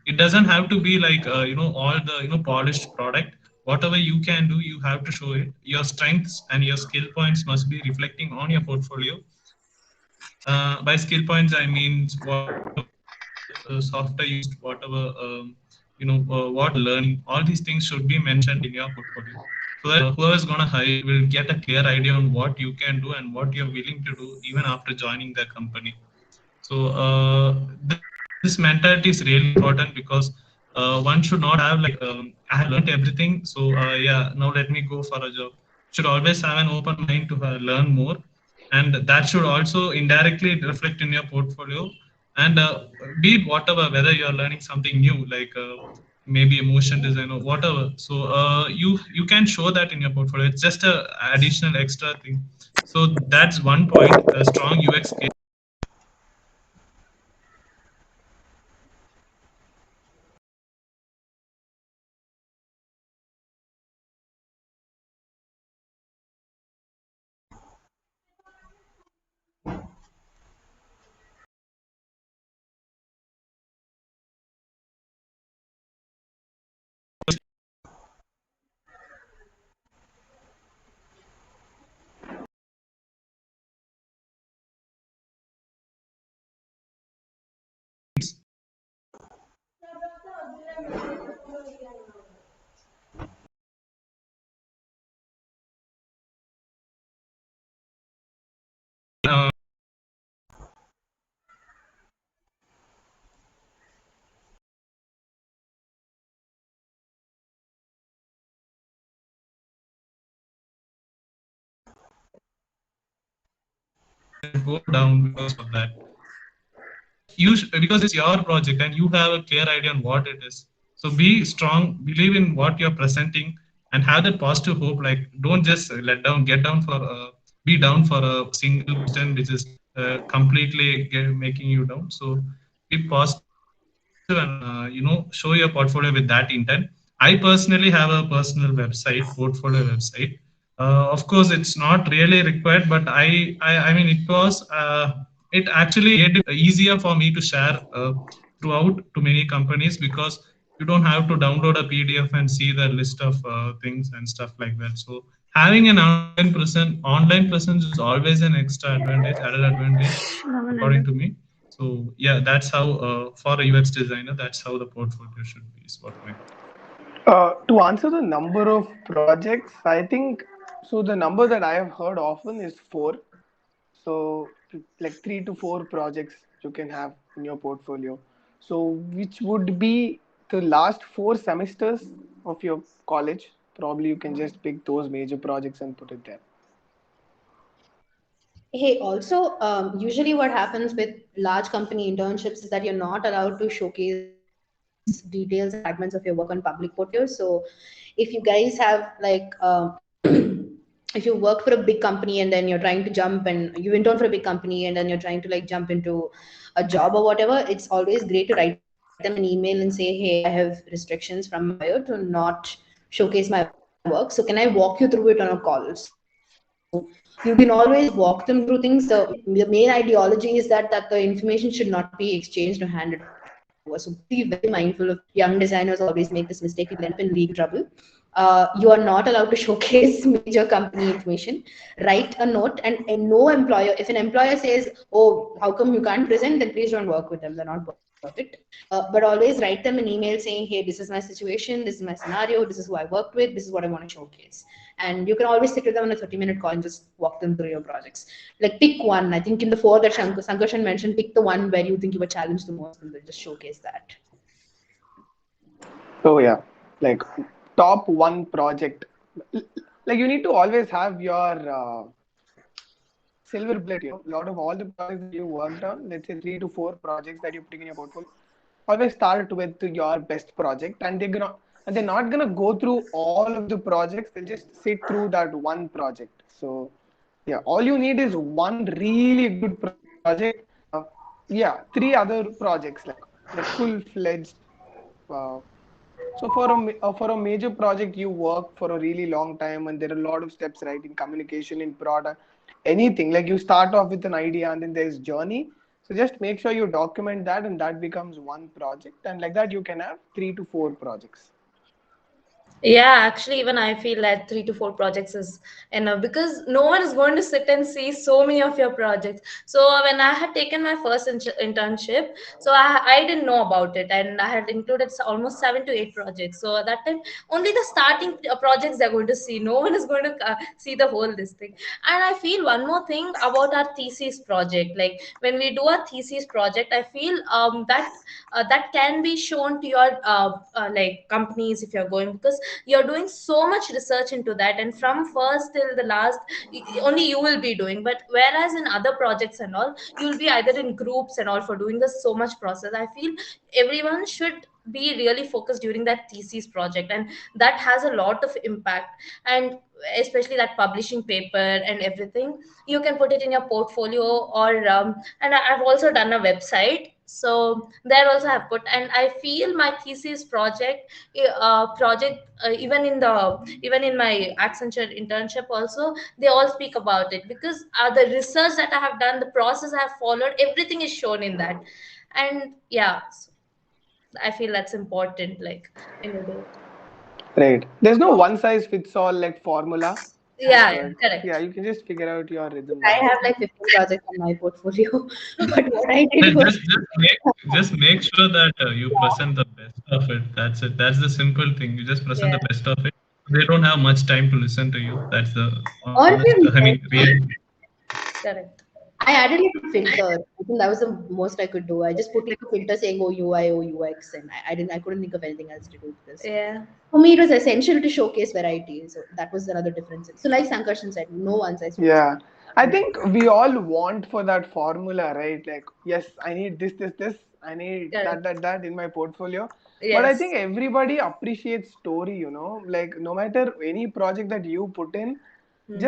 it doesn't have to be like all the polished product. Whatever you can do, you have to show it. Your strengths and your skill points must be reflecting on your portfolio. By skill points, I mean whatever software used, whatever what you're learning. All these things should be mentioned in your portfolio, so that whoever's gonna hire you will get a clear idea on what you can do and what you're willing to do even after joining the company. So this mentality is really important because one should not have like I have learned everything, so yeah, now let me go for a job. Should always have an open mind to learn more, and that should also indirectly reflect in your portfolio. And be it whatever, whether you are learning something new like maybe a motion design or whatever. So you can show that in your portfolio. It's just a additional extra thing. So that's one point. A strong UX case go down because of that. Because it's your project and you have a clear idea on what it is. So be strong, believe in what you're presenting, and have that positive hope. Like don't just get down for be down for a single question which is completely making you down. So be positive and show your portfolio with that intent. I personally have a personal website, portfolio website. Of course, it's not really required, but I mean, it actually made it easier for me to share throughout to many companies because you don't have to download a PDF and see the list of things and stuff like that. So having an online presence is always an extra advantage, added advantage, according to me. So yeah, that's how for a UX designer, that's how the portfolio should be. Is what my To answer the number of projects, I think so. The number that I have heard often is four. So, like 3 to 4 projects you can have in your portfolio. So, which would be the last 4 semesters of your college. Probably you can just pick those major projects and put it there. Hey, also, usually what happens with large company internships is that you're not allowed to showcase details and fragments of your work on public portfolios. So, if you guys have like, if you work for a big company and then you're trying to jump and you intern for a big company and then you're trying to like jump into a job or whatever, it's always great to write them an email and say, hey, I have restrictions from my employer to not showcase my work. So, can I walk you through it on a call? So, you can always walk them through things. The main ideology is that the information should not be exchanged or handed over. So be very mindful of it. Young designers always make this mistake. People end up in legal trouble. You are not allowed to showcase major company information. Write a note, and no employer, if an employer says, "Oh, how come you can't present?" then please don't work with them. They're not worth it. But always write them an email saying, "Hey, this is my situation, this is my scenario, this is who I worked with, this is what I want to showcase." And you can always sit with them on a 30-minute call and just walk them through your projects. Like pick one. I think in the four that Sankarshan mentioned, pick the one where you think you were challenged the most, and then just showcase that. Oh yeah, like top one project. Like you need to always have your silver bullet. A lot of all the projects that you worked on, let's say 3 to 4 projects that you're putting in your portfolio, always start with your best project, and they're not gonna go through all of the projects. They'll just sit through that one project. So yeah, all you need is one really good project. Yeah, 3 other projects like full fledged. Uh, so for a major project, you work for a really long time, and there are a lot of steps, right, in communication, in product, anything. Like you start off with an idea, and then there's journey. So just make sure you document that, and that becomes one project, and like that you can have 3 to 4 projects. Yeah, actually, even I feel that 3 to 4 projects is enough because no one is going to sit and see so many of your projects. So when I had taken my first internship, so I didn't know about it, and I had included almost 7 to 8 projects. So at that time, only the starting projects they're going to see. No one is going to see the whole this thing. And I feel one more thing about our thesis project. Like when we do a thesis project, I feel that can be shown to your like companies if you're going, because you're doing so much research into that, and from first till the last only you will be doing. But whereas in other projects and all, you'll be either in groups and all for doing this so much process. I feel everyone should be really focused during that thesis project, and that has a lot of impact. And especially that publishing paper and everything, you can put it in your portfolio, or and I've also done a website, so there also I've put. And I feel my thesis project, even in my Accenture internship also, they all speak about it, because the research that I have done, the process I have followed, everything is shown in that. And yeah, so I feel that's important, like when you do it. Right. There's no one size fits all like formula, Yeah, yeah, but yeah, correct. you can just figure out your rhythm I there. have like 15 projects on my portfolio, but what I Hey, did was, just make sure that you present the best of it. That's it. That's the simple thing. You just present Yeah, the best of it. They don't have much time to listen to you. That's the or honest. I mean, real. correct. I added like a filter. I think that was the most I could do. I just put like a filter saying, "Oh, UI, oh, UX," and I couldn't think of anything else to do with this. Yeah. For me, it was essential to showcase variety. So that was another difference. So, like Sankarshan said, no one size fits Yeah. I think we all want for that formula, right? Like, yes, I need this. I need Correct. that in my portfolio. But I think Yes. everybody appreciates story. Like, no matter any project that you put in,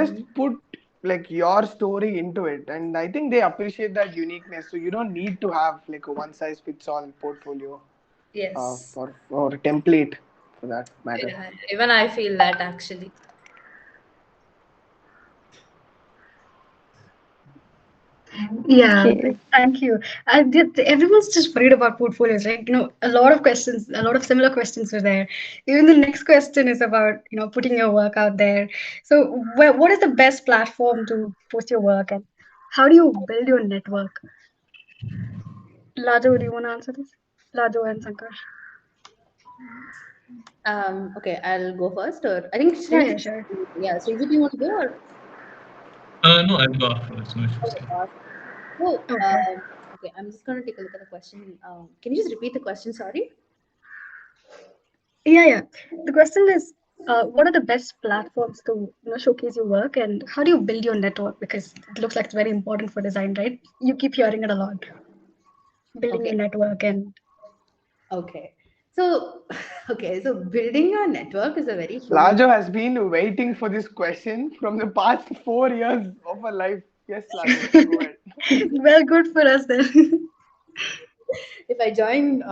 just Hmm. put like your story into it. And I think they appreciate that uniqueness. So you don't need to have like a one size fits all portfolio Yes. or a template for that matter. Yeah, even I feel that actually. Yeah, Okay. thank you. Everyone's just worried about portfolios, right? A lot of questions, a lot of similar questions are there. Even the next question is about, putting your work out there. So, what is the best platform to post your work, and how do you build your network? Lajo, do you want to answer this? Lajo and Sankar. Okay, I'll go first, or I think Yeah, Sreejith. yeah, sure. Yeah, Sreejith, you want to go or? No, I'll go afterwards. No issues. Okay, Yeah. awesome. So, Okay. okay, I'm just gonna take a look at the question. Can you just repeat the question? Sorry. Yeah, yeah. The question is, what are the best platforms to showcase your work, and how do you build your network? Because it looks like it's very important for design, right? You keep hearing it a lot. Building Okay. your network and Okay. So, okay. So, building a network is a very human. Lajo has been waiting for this question from the past 4 years of her life. Yes, Lajo, go ahead. well, good for us then. If I join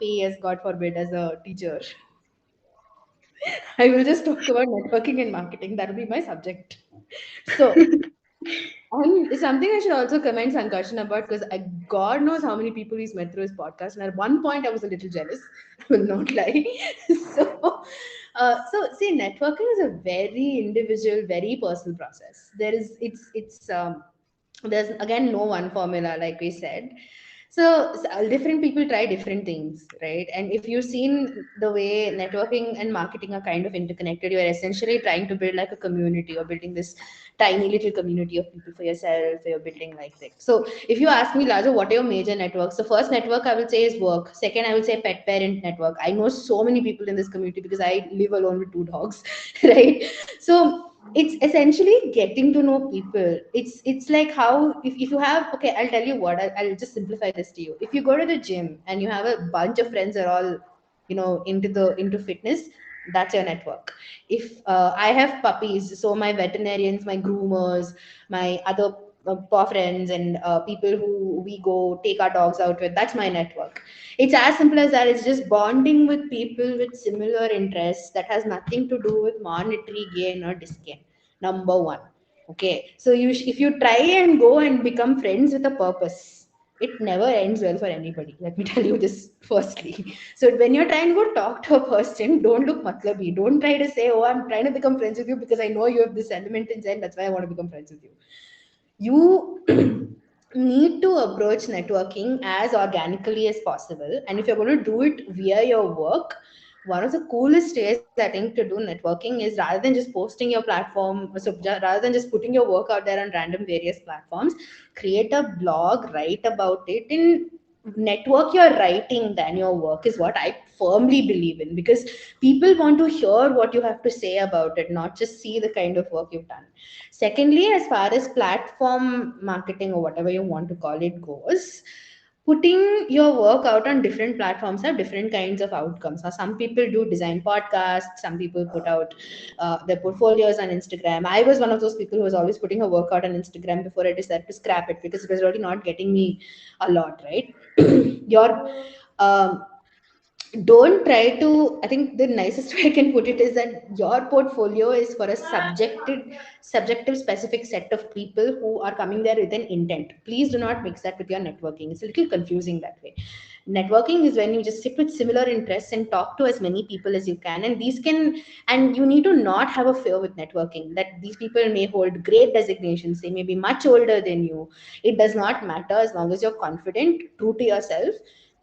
PES, God forbid, as a teacher, I will just talk about networking and marketing. That will be my subject. So, and something I should also commend Sankarshan about, because God knows how many people he's met through his podcast. And at one point, I was a little jealous. I will not lie. So, So see, networking is a very individual, very personal process. There's again no one formula, like we said. So different people try different things, right? And if you've seen the way networking and marketing are kind of interconnected, you're essentially trying to build like a community, or building this tiny little community of people for yourself, or you're building like this. So if you ask me, Lajo, what are your major networks? The first network I will say is work. Second, I will say pet parent network. I know so many people in this community because I live alone with two dogs, right? So it's essentially getting to know people. It's like how, if you have, okay, I'll tell you what, I'll just simplify this to you. If you go to the gym and you have a bunch of friends that are all, into fitness, that's your network. If I have puppies, so my veterinarians, my groomers, my other paw friends, and people who we go take our dogs out with, that's my network. It's as simple as that. It's just bonding with people with similar interests that has nothing to do with monetary gain or disgain. Number one. Okay. So if you try and go and become friends with a purpose, it never ends well for anybody. Let me tell you this firstly. So when you're trying to go talk to a person, don't look matlabi. Don't try to say, oh, I'm trying to become friends with you because I know you have this element inside. That's why I want to become friends with you. You need to approach networking as organically as possible. And if you're going to do it via your work, one of the coolest ways I think to do networking is, rather than just posting your platform, rather than just putting your work out there on random various platforms, create a blog, write about it, and network your writing than your work is what I firmly believe in, because people want to hear what you have to say about it, not just see the kind of work you've done. Secondly, as far as platform marketing or whatever you want to call it goes, putting your work out on different platforms have different kinds of outcomes. Now, some people do design podcasts, some people put out their portfolios on Instagram. I was one of those people who was always putting her work out on Instagram before I decided to scrap it because it was really not getting me a lot, right? Your um, don't try to, I think the nicest way I can put it is that your portfolio is for a subjective specific set of people who are coming there with an intent. Please do not mix that with your networking. It's a little confusing that way. Networking is when you just sit with similar interests and talk to as many people as you can, and these can, and you need to not have a fear with networking that these people may hold great designations, they may be much older than you. It does not matter as long as you're confident, true to yourself,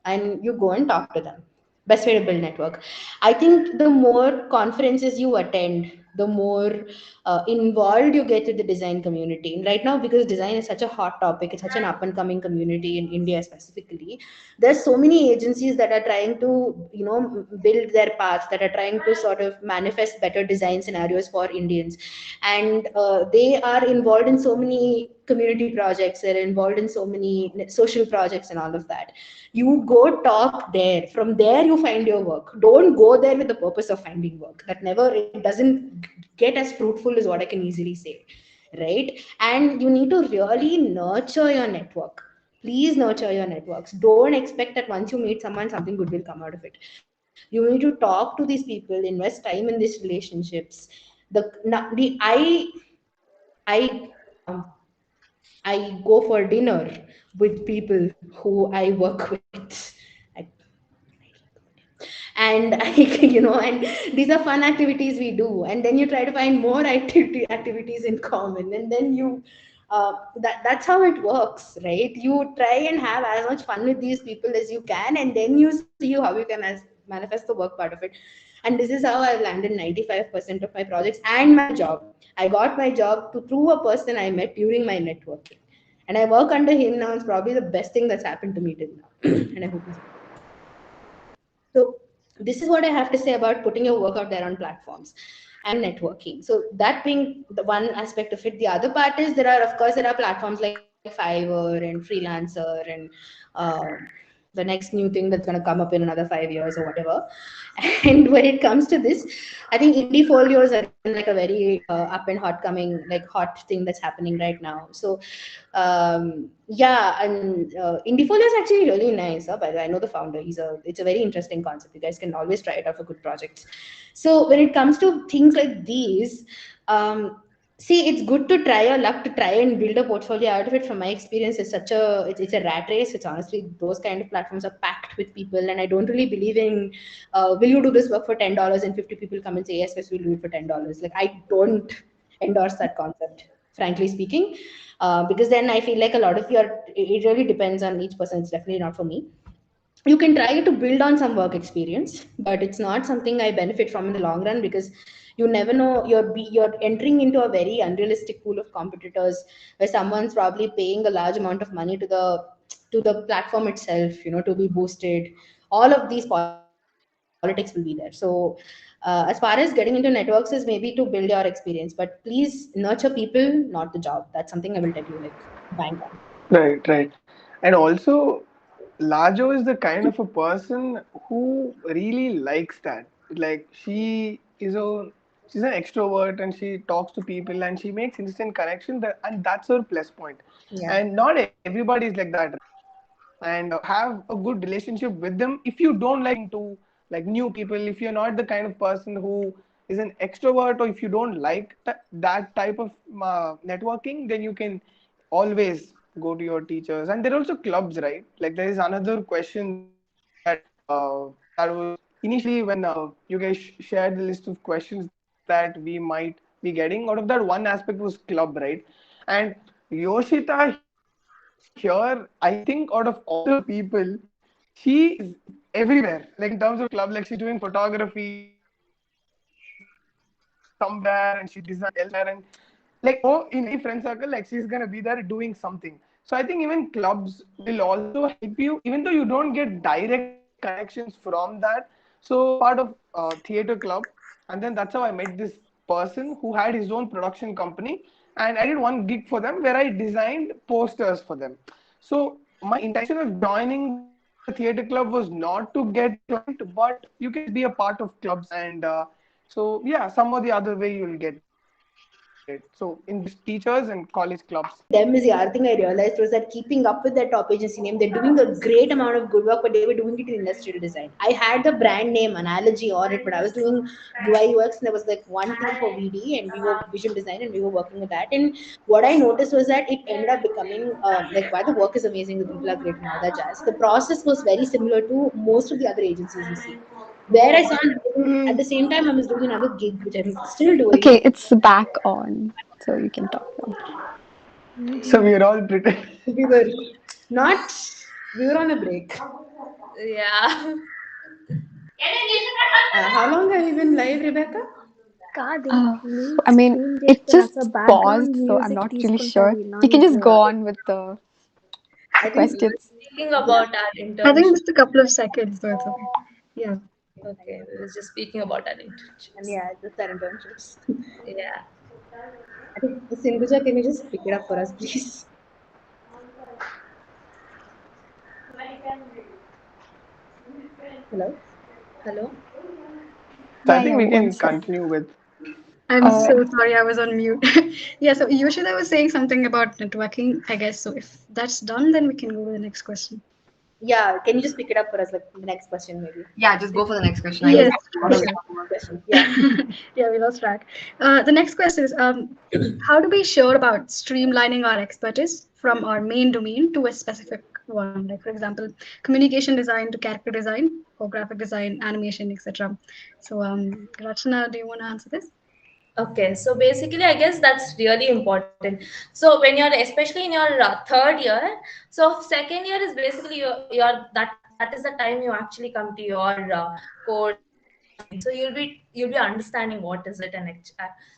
and you go and talk to them. Best way to build network. I think the more conferences you attend, the more involved you get with the design community. And right now, because design is such a hot topic, it's such an up and coming community in India specifically, there's so many agencies that are trying to, build their paths, that are trying to sort of manifest better design scenarios for Indians. And they are involved in so many community projects, they're involved in so many social projects and all of that. You go talk there, from there you find your work. Don't go there with the purpose of finding work. That never, it doesn't get as fruitful as what I can easily say, right? And you need to really nurture your network. Please nurture your networks. Don't expect that once you meet someone something good will come out of it. You need to talk to these people, invest time in these relationships. The na- the i i I go for dinner with people who I work with. I, and I, and these are fun activities we do. And then you try to find more activities in common, and then that's how it works, right? You try and have as much fun with these people as you can, and then you see how you can manifest the work part of it. And this is how I've landed 95% of my projects and my job. I got my job through a person I met during my networking, and I work under him now. It's probably the best thing that's happened to me till now. And I hope he's. So this is what I have to say about putting your work out there on platforms and networking. So that being the one aspect of it. The other part is, there are platforms like Fiverr and Freelancer and uh, the next new thing that's going to come up in another 5 years or whatever. And when it comes to this, I think indie folios are again like a very up and hot coming, like hot thing that's happening right now. So yeah, and Indifolio is actually really nice. By the way, I know the founder. It's a very interesting concept. You guys can always try it out for good projects. So when it comes to things like these, um, See, it's good to try your luck to try and build a portfolio out of it. From my experience, it's a rat race. It's honestly, those kind of platforms are packed with people, and I don't really believe in will you do this work for $10 and 50 people come and say yes, yes, we'll do it for $10. Like, I don't endorse that concept, frankly speaking, because then I feel like a lot of your it really depends on each person. It's definitely not for me. You can try to build on some work experience, but it's not something I benefit from in the long run, because you never know, you're entering into a very unrealistic pool of competitors, where someone's probably paying a large amount of money to the platform itself, to be boosted. All of these politics will be there. So as far as getting into networks is maybe to build your experience, but please nurture people, not the job. That's something I will tell you, like, bank on. Right, right. And also, Lajo is the kind of a person who really likes that. Like she's an extrovert and she talks to people and she makes instant connection that, and that's her plus point. Yeah. And not everybody is like that, right? And have a good relationship with them. If you don't like to like new people, if you're not the kind of person who is an extrovert, or if you don't like that type of networking, then you can always go to your teachers. And there are also clubs, right? Like there is another question that was initially when you guys shared the list of questions that we might be getting. Out of that, one aspect was club, right? And Yoshita here, I think out of all the people, she is everywhere. Like in terms of club, like she's doing photography, she's designing somewhere, and she's designing elsewhere. And like you know, in any friend circle, like she's gonna be there doing something. So I think even clubs will also help you, even though you don't get direct connections from that. So I was part of theater club, and then that's how I met this person who had his own production company, and I did one gig for them where I designed posters for them. So my intention of joining the theater club was not to get a client, but you can just be a part of clubs, and so yeah, some or the other way you'll get it. So in this teachers and college clubs. Them is the other thing I realized was that keeping up with their top agency name, they're doing a great amount of good work, but they were doing it in industrial design. I had the brand name analogy on it, but I was doing UI UX, and there was like one team for VD, and we were visual design, and we were working with that. And what I noticed was that it ended up becoming like, while the work is amazing, the people are great, and all that jazz, the process was very similar to most of the other agencies you see. Where I saw at the same time I was doing another gig, which I'm still doing. Okay, it's back on, so you can talk now. So we are all pretty. We were not, we were on a break. Yeah. How long have you been live, Rebecca? Uh, I mean, it just paused, so I'm not really sure. You can just go on with the I think, questions. Speaking yeah, about our I think internship. just a couple of seconds, so it's okay. Yeah. Okay, we were just speaking about our and internships. yeah, just our internships. Yeah. I think, Sindhuja, can you just pick it up for us, please? Hello? Hello. So I Yeah, think yeah, we one can sec. continue with. I'm Uh, so sorry, I was on mute. Yeah, so Yoshida was saying something about networking, I guess. So if that's done, then we can go to the next question. Yeah, can you just pick it up for us, like the next question, maybe? Yeah, just go for the next question. I Yes, guess. for What are sure. the questions? Yeah. Yeah, we lost track. The next question is how to be sure about streamlining our expertise from our main domain to a specific one? Like, for example, communication design to character design or graphic design, animation, etc. So, Rachana, do you want to answer this? Okay, so basically, I guess that's really important. So when you're, especially in your third year, so second year is basically your that is the time you actually come to your course and everything. So you'll be understanding what is it, and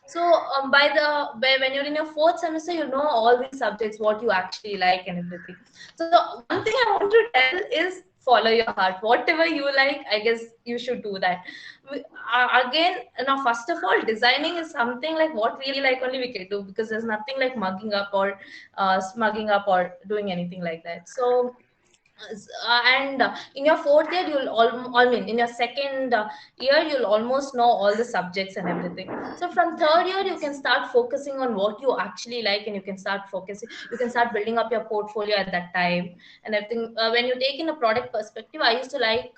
so when you're in your fourth semester, you know all these subjects, what you actually like and everything. So one thing I want to tell is follow your heart. Whatever you like, I guess you should do that. Again, now first of all, designing is something like what we really like only we can do, because there's nothing like mugging up or smugging up or doing anything like that. So and in your fourth year you'll I mean in your second year you'll almost know all the subjects and everything. So from third year you can start focusing on what you actually like, and you can start building up your portfolio at that time and everything. When you take in a product perspective, I used to like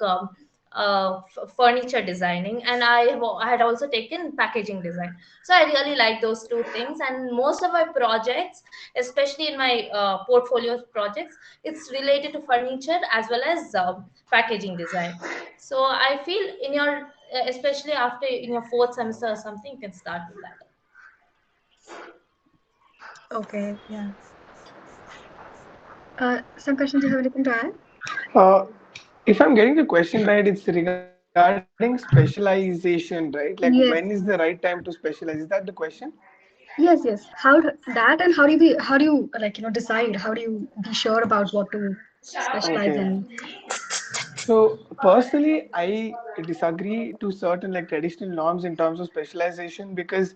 furniture designing, and I had also taken packaging design. So I really like those two things, and most of my projects, especially in my portfolio projects, it's related to furniture as well as packaging design. So I feel in your especially after in your fourth semester or something, you can start with that. Okay, yeah. Sankarshan, do you have anything to add? Uh, if I'm getting the question right, it's regarding specialization, right? Like when is the right Yes, time to specialize? Is that the question? yes. That, and how do you like decide? How do you be sure about what to specialize Okay. in? So personally, I disagree to certain like traditional norms in terms of specialization because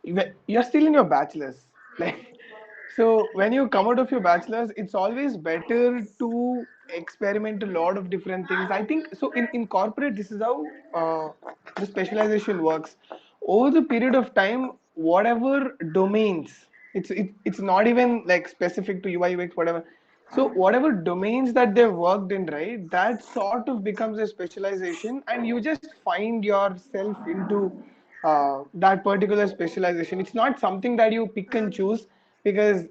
you're still in your bachelor's. Like, so when you come out of your bachelor's, it's always better to experiment a lot of different things. I think so. In corporate, this is how the specialization works. Over the period of time, whatever domains, it's not even like specific to UI UX whatever. So whatever domains that they've worked in, right, that sort of becomes a specialization, and you just find yourself into that particular specialization. It's not something that you pick and choose because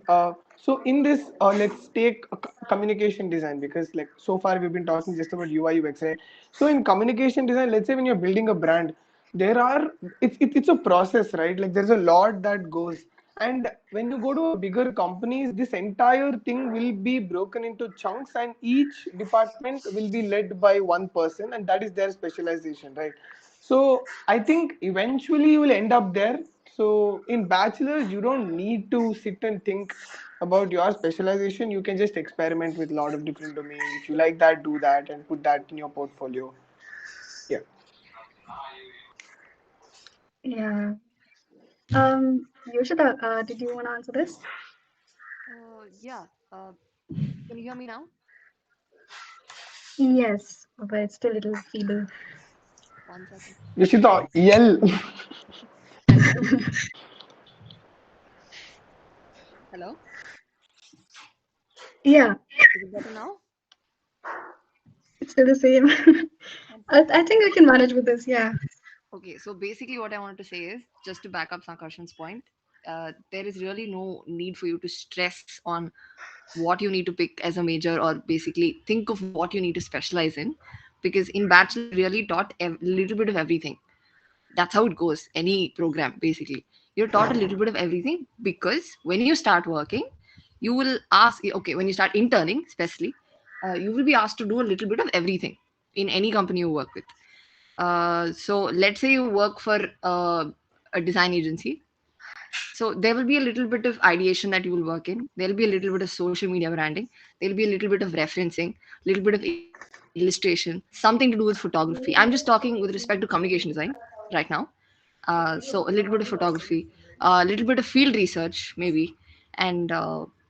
so in this let's take communication design, because like so far we've been talking just about UI UX, right? So in communication design, let's say when you're building a brand, there are it's a process, right? Like there's a lot that goes, and when you go to a bigger companies, this entire thing will be broken into chunks, and each department will be led by one person, and that is their specialization, right? So I think eventually you will end up there. So in bachelor's, you don't need to sit and think about your specialization. You can just experiment with a lot of different domains. If you like that, do that and put that in your portfolio. Yeah. Yeah. Yoshida, did you want to answer this? Yeah. Can you hear me now? Yes, but it's still a little feeble. One second. Yoshita, yell. Hello. Hello. Yeah, Is it better now? it's still the same. One I second. think I can manage with this. Yeah. Okay, so basically, what I wanted to say is just to back up Sankarshan's point, there is really no need for you to stress on what you need to pick as a major, or basically think of what you need to specialize in, because in bachelor you're really taught a little bit of everything. That's how it goes, any program basically. You're taught a little bit of everything, because when you start working, you will ask, okay, when you start interning especially, you will be asked to do a little bit of everything in any company you work with. So let's say you work for a design agency. So there will be a little bit of ideation that you will work in. There'll be a little bit of social media branding. There'll be a little bit of referencing, a little bit of illustration, something to do with photography. I'm just talking with respect to communication design right now. So a little bit of photography, a little bit of field research maybe, and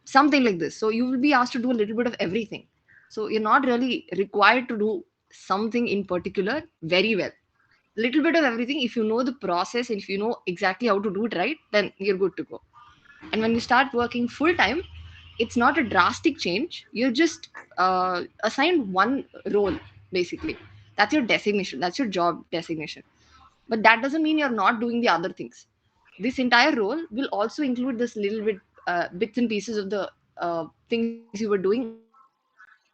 something like this. So you will be asked to do a little bit of everything. So you're not really required to do something in particular very well. Little bit of everything. If you know the process and if you know exactly how to do it right, then you're good to go. And when you start working full time, it's not a drastic change. You're just assigned one role basically. That's your designation, that's your job designation. But that doesn't mean you're not doing the other things. This entire role will also include this little bit bits and pieces of the things you were doing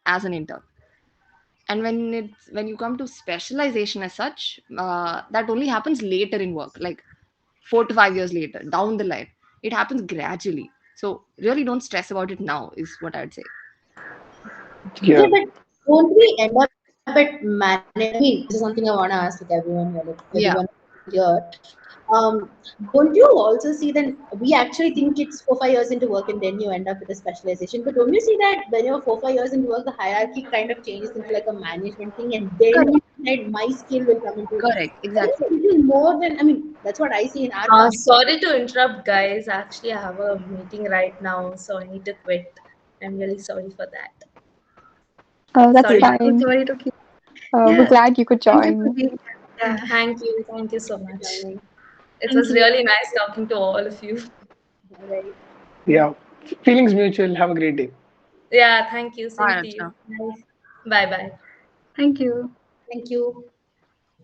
as an intern. And when you come to specialization as such, that only happens later in work, like 4 to 5 years later down the line. It happens gradually. So really don't stress about it now, is what I'd say. Yeah. Yeah, but won't we end up at manage? I mean, this is something I want to ask like everyone here, like Yeah. everyone here. Don't you also see then we actually think it's 4 5 years into work and then you end up with a specialization? But don't you see that when you're 4 5 years into work, the hierarchy kind of changes into like a management thing, and then you Correct. decide my skill will come into. Correct. That is Exactly. a little more than, I mean, that's what I see in our company. Sorry to interrupt, guys. Actually, I have a meeting right now, so I need to quit. I'm really sorry for that. That's Sorry. Yeah, so fine. sorry to keep. We're Yeah, glad you could thank you for join. being here. Yeah. Thank you. Thank you so much. It Thank was you. really nice talking to all of you. All right. Yeah. Feelings mutual. Have a great day. Yeah, thank you. Same Bye, to you. Rachana. Bye bye. Thank you. Thank you. Thank you.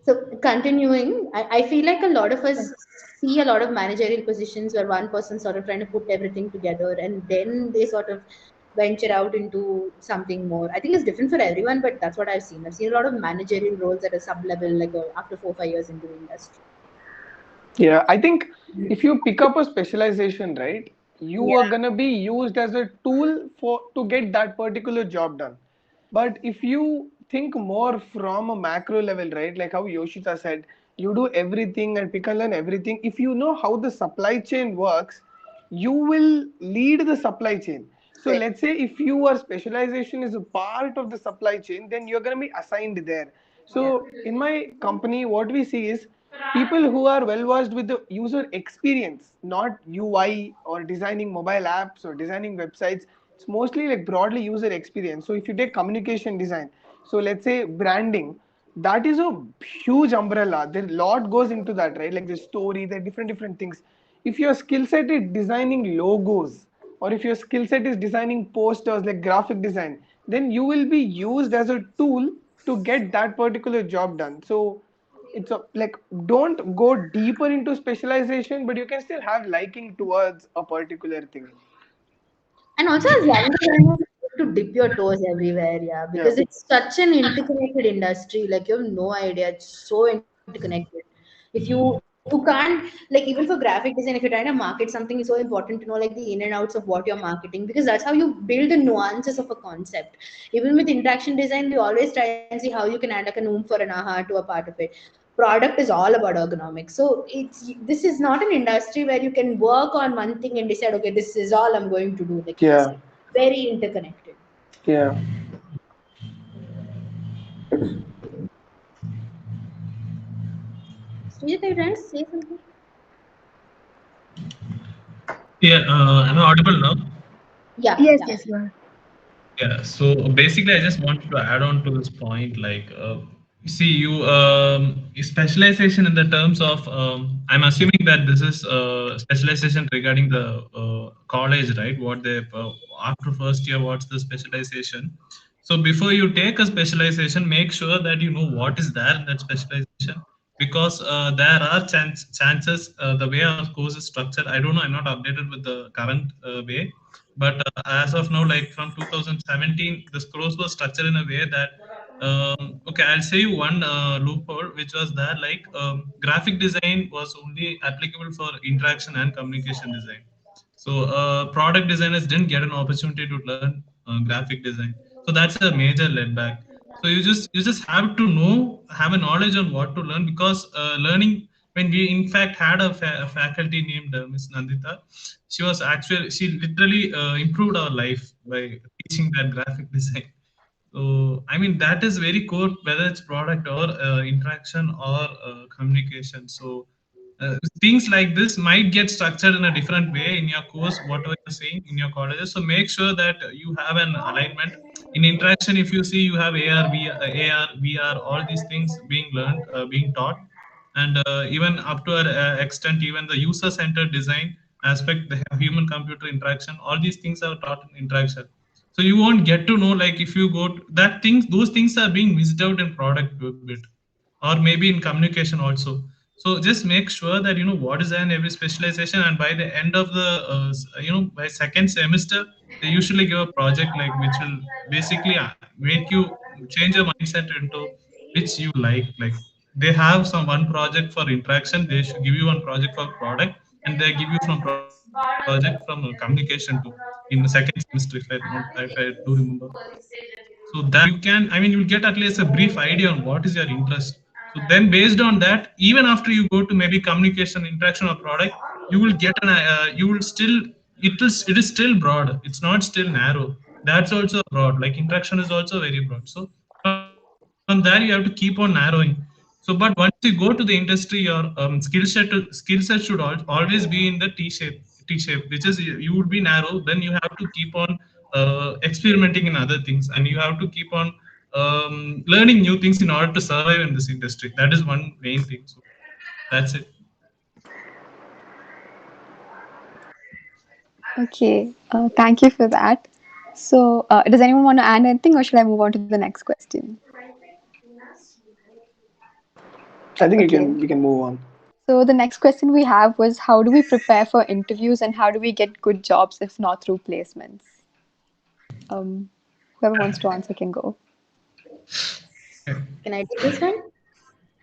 So continuing, I feel like a lot of us see a lot of managerial positions where one person sort of trying to put everything together and then they sort of venture out into something more. I think it's different for everyone, but that's what I've seen. I've seen a lot of managerial roles at a sub level, like after 4 5 years into the industry. Yeah, I think if you pick up a specialization, right, you are Yeah. gonna be used as a tool for to get that particular job done. But if you think more from a macro level, right, like how Yoshita said, you do everything and pick and learn everything. If you know how the supply chain works, you will lead the supply chain. So Correct. let's say if your specialization is a part of the supply chain, then you're going to be assigned there. Yeah. So in my company, what we see is people who are well versed with the user experience, not UI or designing mobile apps or designing websites. It's mostly like broadly user experience. So if you take communication design, so let's say branding, that is a huge umbrella. There a lot goes into that, right? Like the story, the different things. If your skill set is designing logos, or if your skill set is designing posters like graphic design, then you will be used as a tool to get that particular job done. So it's a, like, don't go deeper into specialization, but you can still have liking towards a particular thing. And also as young designers, you have to dip your toes everywhere, yeah, Yeah. because it's such an interconnected industry. Like you have no idea, it's so interconnected. If you can't, like, even for graphic design, if you're trying to market something, it's so important to know like the in and outs of what you're marketing, because that's how you build the nuances of a concept. Even with interaction design, we always try and see how you can add like an oomph or an aha to a part of it. Product is all about ergonomics, so this is not an industry where you can work on one thing and decide, okay, this is all I'm going to do. Like it's Yeah. very interconnected. Yeah. Srijit, are you trying to say something? Yeah, am I audible now? Yeah, Yes, yeah. yes, you are. Yeah, so basically, I just wanted to add on to this point. Like, see, you specialization in the terms of, I'm assuming that this is specialization regarding the college, right? What they after first year, what's the specialization? So before you take a specialization, make sure that you know what is there in that specialization, because there are chances the way our course is structured. I don't know. I'm not updated with the current way, but as of now, like from 2017, the scrolls was structured in a way that okay, I'll say you one loophole which was there, like graphic design was only applicable for interaction and communication design. So product designers didn't get an opportunity to learn graphic design. So that's a major letback. So you just have to know, have a knowledge on what to learn, because learning, when we in fact had a faculty named Miss Nandita, she literally improved our life by teaching that graphic design. So I mean that is very core, whether it's product or interaction or communication. So things like this might get structured in a different way in your course, whatever you're saying in your colleges. So make sure that you have an alignment. In interaction, if you see, you have AR, VR, all these things being learned, being taught, and even up to an extent, even the user-centered design aspect, the human computer interaction, all these things are taught in interaction. So you won't get to know, like if you go to that things, those things are being missed out in product a bit, or maybe in communication also. So just make sure that you know what is in every specialization, and by the end of the by second semester, they usually give a project like which will basically make you change your mindset into which you like they have some one project for interaction, they should give you one project for product, and they give you from project from communication too in the second semester, if I don't, if I do remember. So that way you can, I mean, you'll get at least a brief idea on what is your interest. So then based on that, even after you go to maybe communication, interaction, or product, you will get an you will still, it is still broad, it's not still narrow. That's also broad, like interaction is also very broad. So from there you have to keep on narrowing. So but once you go to the industry, your skill set should always be in the T shape, which is you would be narrow. Then you have to keep on experimenting in other things, and you have to keep on learning new things in order to survive in this industry. That is one main thing. So that's it. Okay, thank you for that. So, does anyone want to add anything, or should I move on to the next question? I think you Okay. can we can move on. So the next question we have was how do we prepare for interviews and how do we get good jobs if not through placements? Um, Whoever wants to answer can go. Okay. Can I take this one?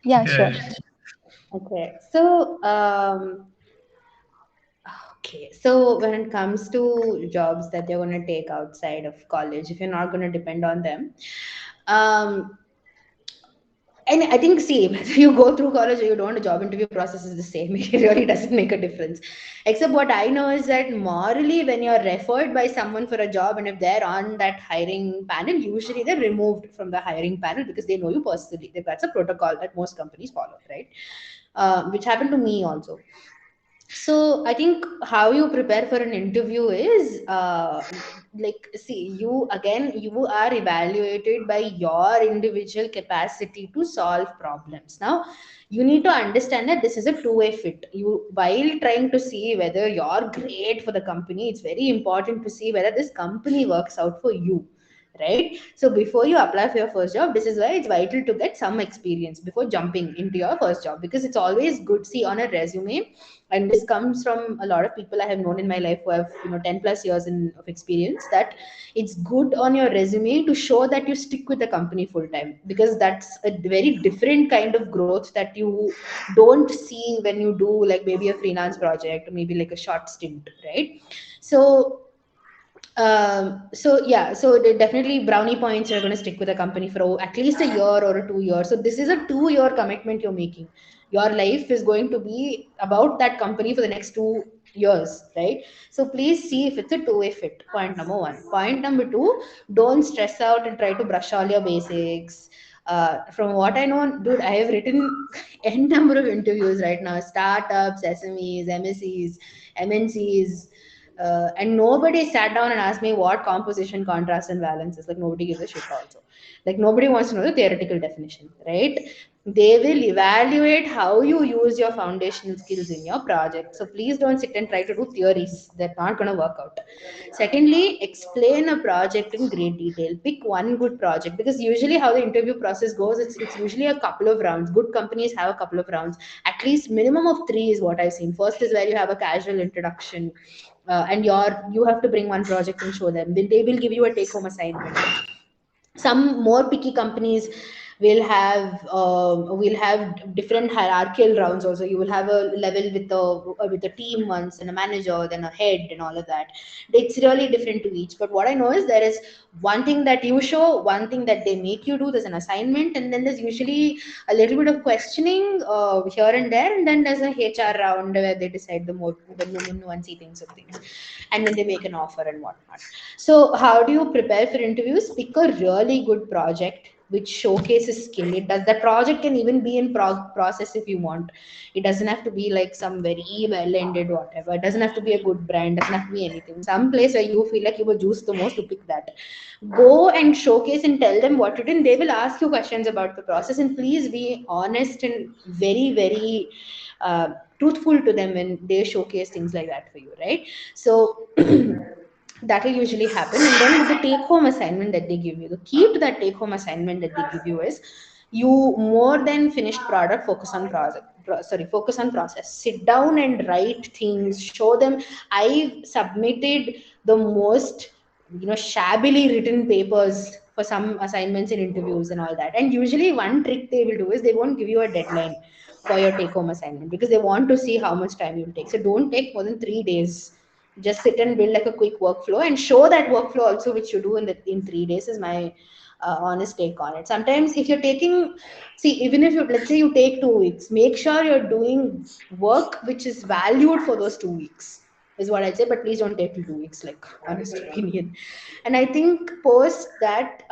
Yeah, Yeah. sure. Yeah. Okay. So when it comes to jobs that you're going to take outside of college, if you're not going to depend on them, um, and I think, see, whether you go through college or you don't, the job interview process is the same. It really doesn't make a difference. Except what I know is that morally, when you're referred by someone for a job and if they're on that hiring panel, usually they're removed from the hiring panel because they know you personally. That's a protocol that most companies follow, right? Which happened to me also. So I think how you prepare for an interview is like, see, you are evaluated by your individual capacity to solve problems. Now you need to understand that this is a two-way fit. You, while trying to see whether you're great for the company, it's very important to see whether this company works out for you, right? So before you apply for your first job, this is why it's vital to get some experience before jumping into your first job, because it's always good, see, on a resume, and this comes from a lot of people I have known in my life who have 10 plus years of experience, that it's good on your resume to show that you stick with the company full time, because that's a very different kind of growth that you don't see when you do like maybe a freelance project or maybe like a short stint, right? So definitely brownie points are going to stick with the company for at least a year or 2 years. So this is a 2 year commitment you're making. Your life is going to be about that company for the next 2 years, right? So please see if it's a two-way fit. Point number one. Point number two, don't stress out and try to brush all your basics. From what I know, dude, I have written n number of interviews right now, startups, SMEs, MSEs, MNCs, and nobody sat down and asked me what composition, contrast, and balance is. Like, nobody gives a shit also. Like, nobody wants to know the theoretical definition, right? They will evaluate how you use your foundational skills in your project. So please don't sit and try to do theories. They're not going to work out. Secondly, explain a project in great detail. Pick one good project, because usually how the interview process goes, it's usually a couple of rounds. Good companies have a couple of rounds. At least minimum of three is what I've seen. First is where you have a casual introduction, and you have to bring one project and show them. Then they will give you a take home assignment. Some more picky companies will have different hierarchical rounds also. You will have a level with a team once, and a manager, then a head, and all of that. It's really different to each, but what I know is there is one thing that you show, one thing that they make you do. There's an assignment, and then there's usually a little bit of questioning here and there, and then there's a HR round where they decide the nuancy things of things, and then they make an offer and whatnot. So, how do you prepare for interviews? Pick a really good project which showcases skill. It does that project can even be in process if you want. It doesn't have to be like some very well ended whatever. It doesn't have to be a good brand. Doesn't have to be anything. Some place where you feel like you will juice the most to pick that. Go and showcase and tell them what to do. And they will ask you questions about the process. And please be honest and very very truthful to them when they showcase things like that for you, right? So that will usually happen. And then with the take home assignment that they give you, the key to that take home assignment that they give you is, you more than finished product, focus on project focus on process. Sit down and write things, show them. I submitted the most shabbily written papers for some assignments and interviews and all that. And usually one trick they will do is they won't give you a deadline for your take home assignment, because they want to see how much time you'll take. So don't take more than 3 days. Just sit and build like a quick workflow and show that workflow also, which you do in 3 days, is my honest take on it. Sometimes if you're taking, see, even if you, let's say you take 2 weeks, make sure you're doing work which is valued for those 2 weeks, is what I'd say. But please don't take till 2 weeks, like, honest opinion. And I think post that,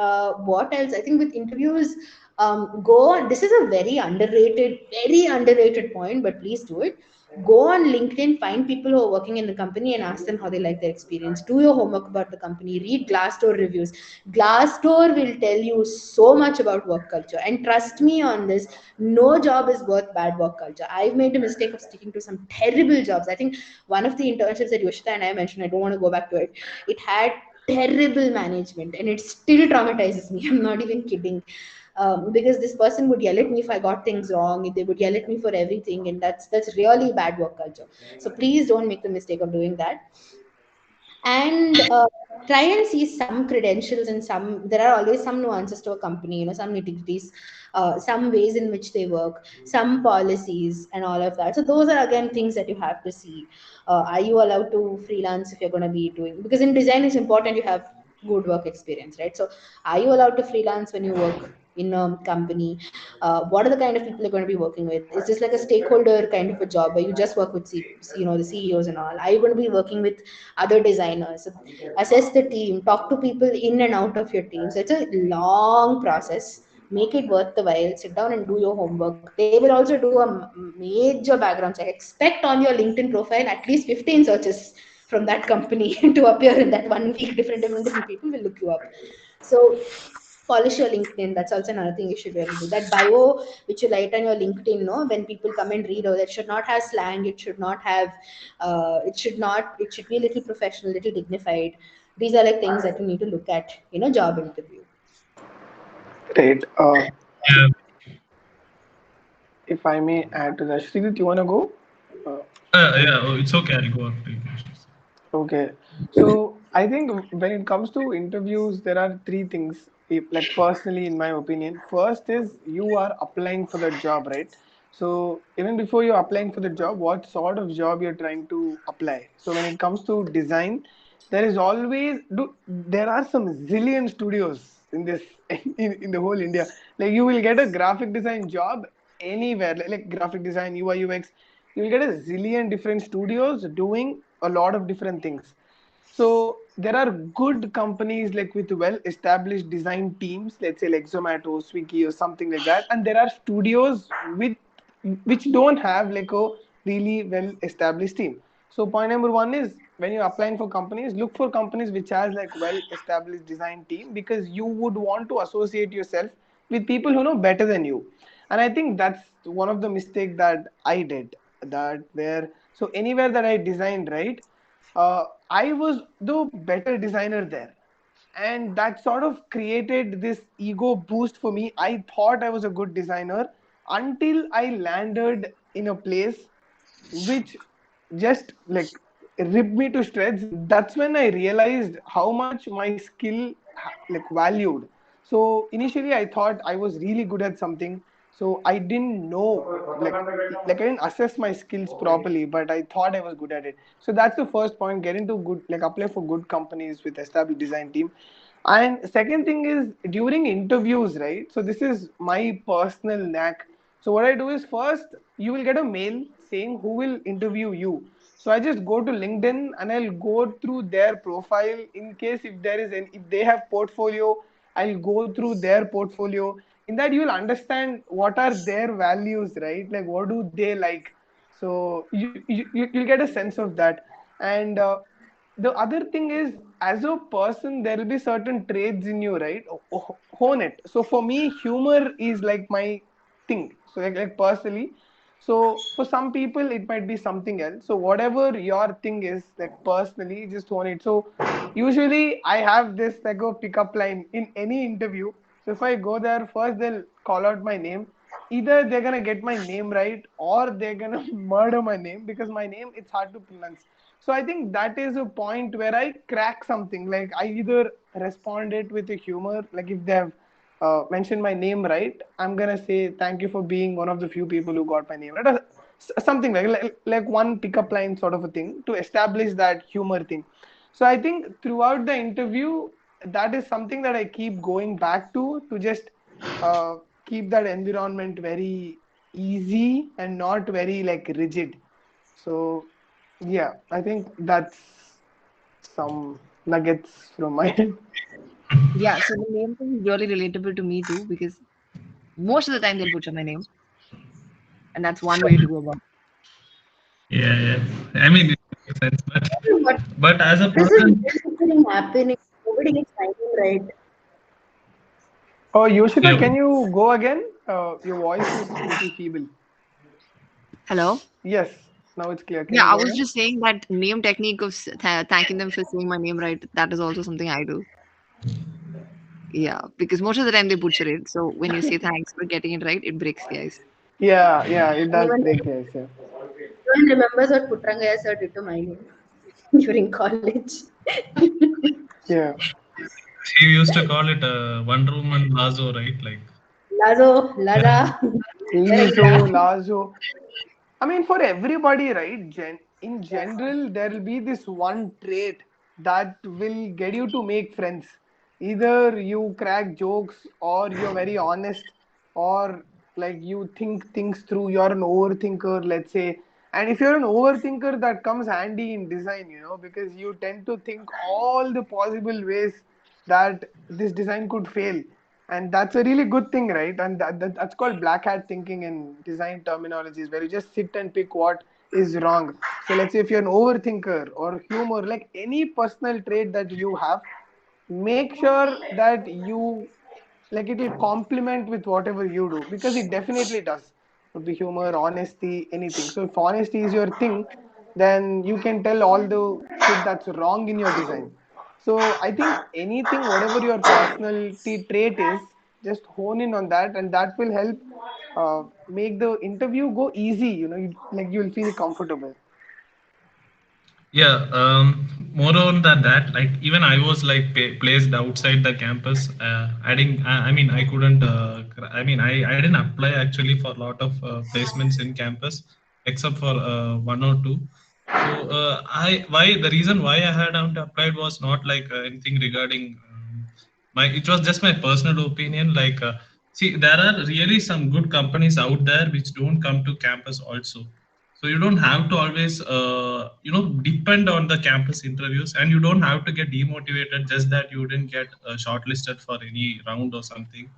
what else? I think with interviews, go on. This is a very underrated point, but please do it. Go on LinkedIn, find people who are working in the company and ask them how they like their experience. Do your homework about the company, read Glassdoor reviews. Glassdoor will tell you so much about work culture. And trust me on this, no job is worth bad work culture. I've made a mistake of sticking to some terrible jobs. I think one of the internships that Yoshitha and I mentioned, I don't want to go back to it. It had terrible management, and it still traumatizes me. I'm not even kidding. Because this person would yell at me if I got things wrong. They would yell at me for everything, and that's really bad work culture. So please don't make the mistake of doing that. And try and see some credentials, and some there are always some nuances to a company, some nitty-gritties, some ways in which they work, some policies and all of that. So those are again things that you have to see. Are you allowed to freelance if you're going to be doing, because in design it's important you have good work experience, right? So are you allowed to freelance when you work in a company? What are the kind of people you're going to be working with? Is this like a stakeholder kind of a job where you just work with the CEOs and all? Are you going to be working with other designers? Assess the team, talk to people in and out of your team. So it's a long process. Make it worth the while. Sit down and do your homework. They will also do a major background check. Expect on your LinkedIn profile at least 15 searches from that company to appear in that 1 week. Different people will look you up. So polish your LinkedIn. That's also another thing you should really do. That bio which you write on your LinkedIn, no, when people come and read, oh, that should not have slang. It should not have. It should not. It should be a little professional, little dignified. These are like things that you need to look at in a job interview. Great. Yeah. If I may add to that, Sridhar, you wanna go? Uh, Yeah. Oh, it's okay. I'll go after you. Okay. So I think when it comes to interviews, there are three things, like personally, in my opinion. First is you are applying for the job, right? So even before you're applying for the job, what sort of job you're trying to apply? So when it comes to design, there are some zillion studios in this in the whole India. Like you will get a graphic design job anywhere, like graphic design, UI, UX. You will get a zillion different studios doing a lot of different things. So there are good companies like with well established design teams, let's say like Zomato, Swiggy, or something like that, and there are studios with which don't have like a really well established team. So point number one is when you're applying for companies, look for companies which has like well established design team, because you would want to associate yourself with people who know better than you. And I think that's one of the mistake that I did, that where so anywhere that I designed, right, I was the better designer there, and that sort of created this ego boost for me. I thought I was a good designer until I landed in a place which just like ripped me to shreds. That's when I realized how much my skill like valued. So initially I thought I was really good at something, so I didn't know, like I didn't assess my skills properly, but I thought I was good at it. So that's the first point: get into good, like apply for good companies with established design team. And second thing is during interviews, right? So this is my personal knack. So what I do is, first you will get a mail saying who will interview you. So I just go to LinkedIn and I'll go through their profile in case if there is any, if they have portfolio, I'll go through their portfolio. In that you will understand what are their values, right? Like what do they like. So you'll get a sense of that. And the other thing is, as a person there will be certain traits in you, right? Hone it. So for me humor is like my thing. So like personally, so for some people it might be something else. So whatever your thing is, like personally, just hone it. So usually I have this like a pickup line in any interview. So if I go there, first they'll call out my name. Either they're gonna get my name right or they're gonna murder my name, because my name, it's hard to pronounce. So I think that is a point where I crack something. Like I either respond it with a humor, like if they have mentioned my name right, I'm gonna say thank you for being one of the few people who got my name right. Something like one pickup line sort of a thing to establish that humor thing. So I think throughout the interview, that is something that I keep going back to just uh, keep that environment very easy and not very like rigid. So yeah, I think that's some nuggets from my end. Yeah, so the name thing is really relatable to me too, because most of the time they'll butcher my name, and that's one way to go about Yeah, yeah. I mean, it makes sense, What but as a does it person, happen if nobody gets my name right? Oh, Yoshitha, yeah, can you go again? Your voice is little feeble. Hello? Yes. Now it's clear. Can Yeah, you I go was ahead? just saying that name technique of thanking them for saying my name right. That is also something I do. Yeah, because most of the time they butcher it. So when you say thanks for getting it right, it breaks the ice. Yeah, yeah, it does Anyone, break the ice. Yeah. anyone remembers what Putrangaya sir did to my name during college? Yeah. He used to call it one room and Lazo, right? Like, Lazo, yeah, Laza, where are you, Lizo, La? Lazo. I mean, for everybody, right? In general, there will be this one trait that will get you to make friends. Either you crack jokes, or you're very honest, or like you think things through. You're an overthinker, let's say. And if you're an overthinker, that comes handy in design, because you tend to think all the possible ways that this design could fail, and that's a really good thing, right? And that's called black hat thinking in design terminologies, where you just sit and pick what is wrong. So let's say if you're an overthinker or humor, like any personal trait that you have, make sure that you, like, it will complement with whatever you do, because it definitely does. Could be humor, honesty, anything. So if honesty is your thing, then you can tell all the shit that's wrong in your design. So I think anything, whatever your personality trait is, just hone in on that, and that will help make the interview go easy. Like you'll feel comfortable. yeah. More on than that, like even I was like placed outside the campus. Adding, I mean, I couldn't. I mean, I didn't apply actually for a lot of placements in campus, except for one or two. So I why the reason why I had not applied was not like anything regarding my. It was just my personal opinion. Like, see, there are really some good companies out there which don't come to campus also. So you don't have to always depend on the campus interviews, and you don't have to get demotivated just that you didn't get shortlisted for any round or something.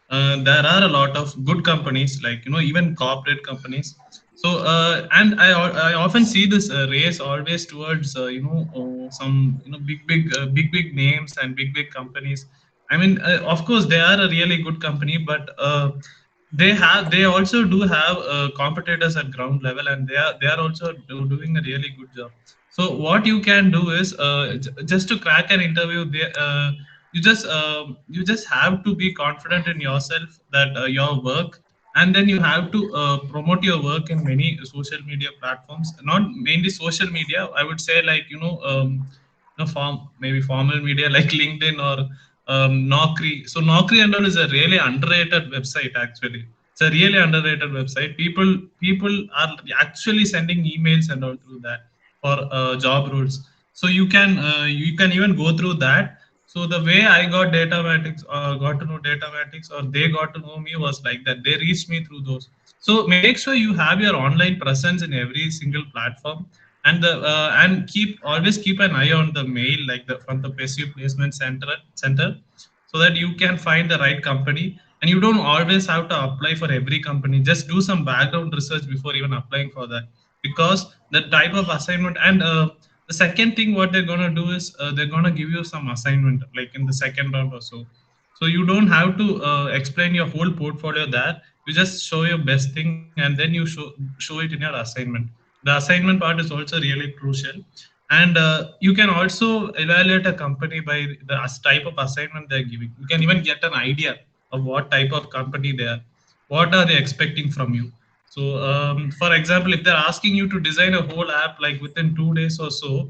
There are a lot of good companies, like even corporate companies. So and I often see this race always towards some big names and big companies. I mean, of course they are a really good company, but they also do have competitors at ground level, and they are also doing a really good job. So what you can do is just to crack an interview, you just have to be confident in yourself that your work, and then you have to promote your work in many social media platforms, not mainly social media, I would say, like maybe formal media like LinkedIn or Naukri. So Naukri and all is a really underrated website actually. It's a really underrated website. People are actually sending emails and all through that for job roles. So you can even go through that. So the way I got datamatics, got to know datamatics, or they got to know me was like that. They reached me through those. So make sure you have your online presence in every single platform, and keep an eye on the mail, like from the passive placement center, so that you can find the right company. And you don't always have to apply for every company. Just do some background research before even applying for that, because the type of assignment. And the second thing what they're going to do is they're going to give you some assignment like in the second round or so. So you don't have to explain your whole portfolio there. You just show your best thing, and then you show it in your assignment. The assignment part is also really crucial. And you can also evaluate a company by the type of assignment they're giving. You can even get an idea of what type of company they are, what are they expecting from you. So for example, if they're asking you to design a whole app like within 2 days or so,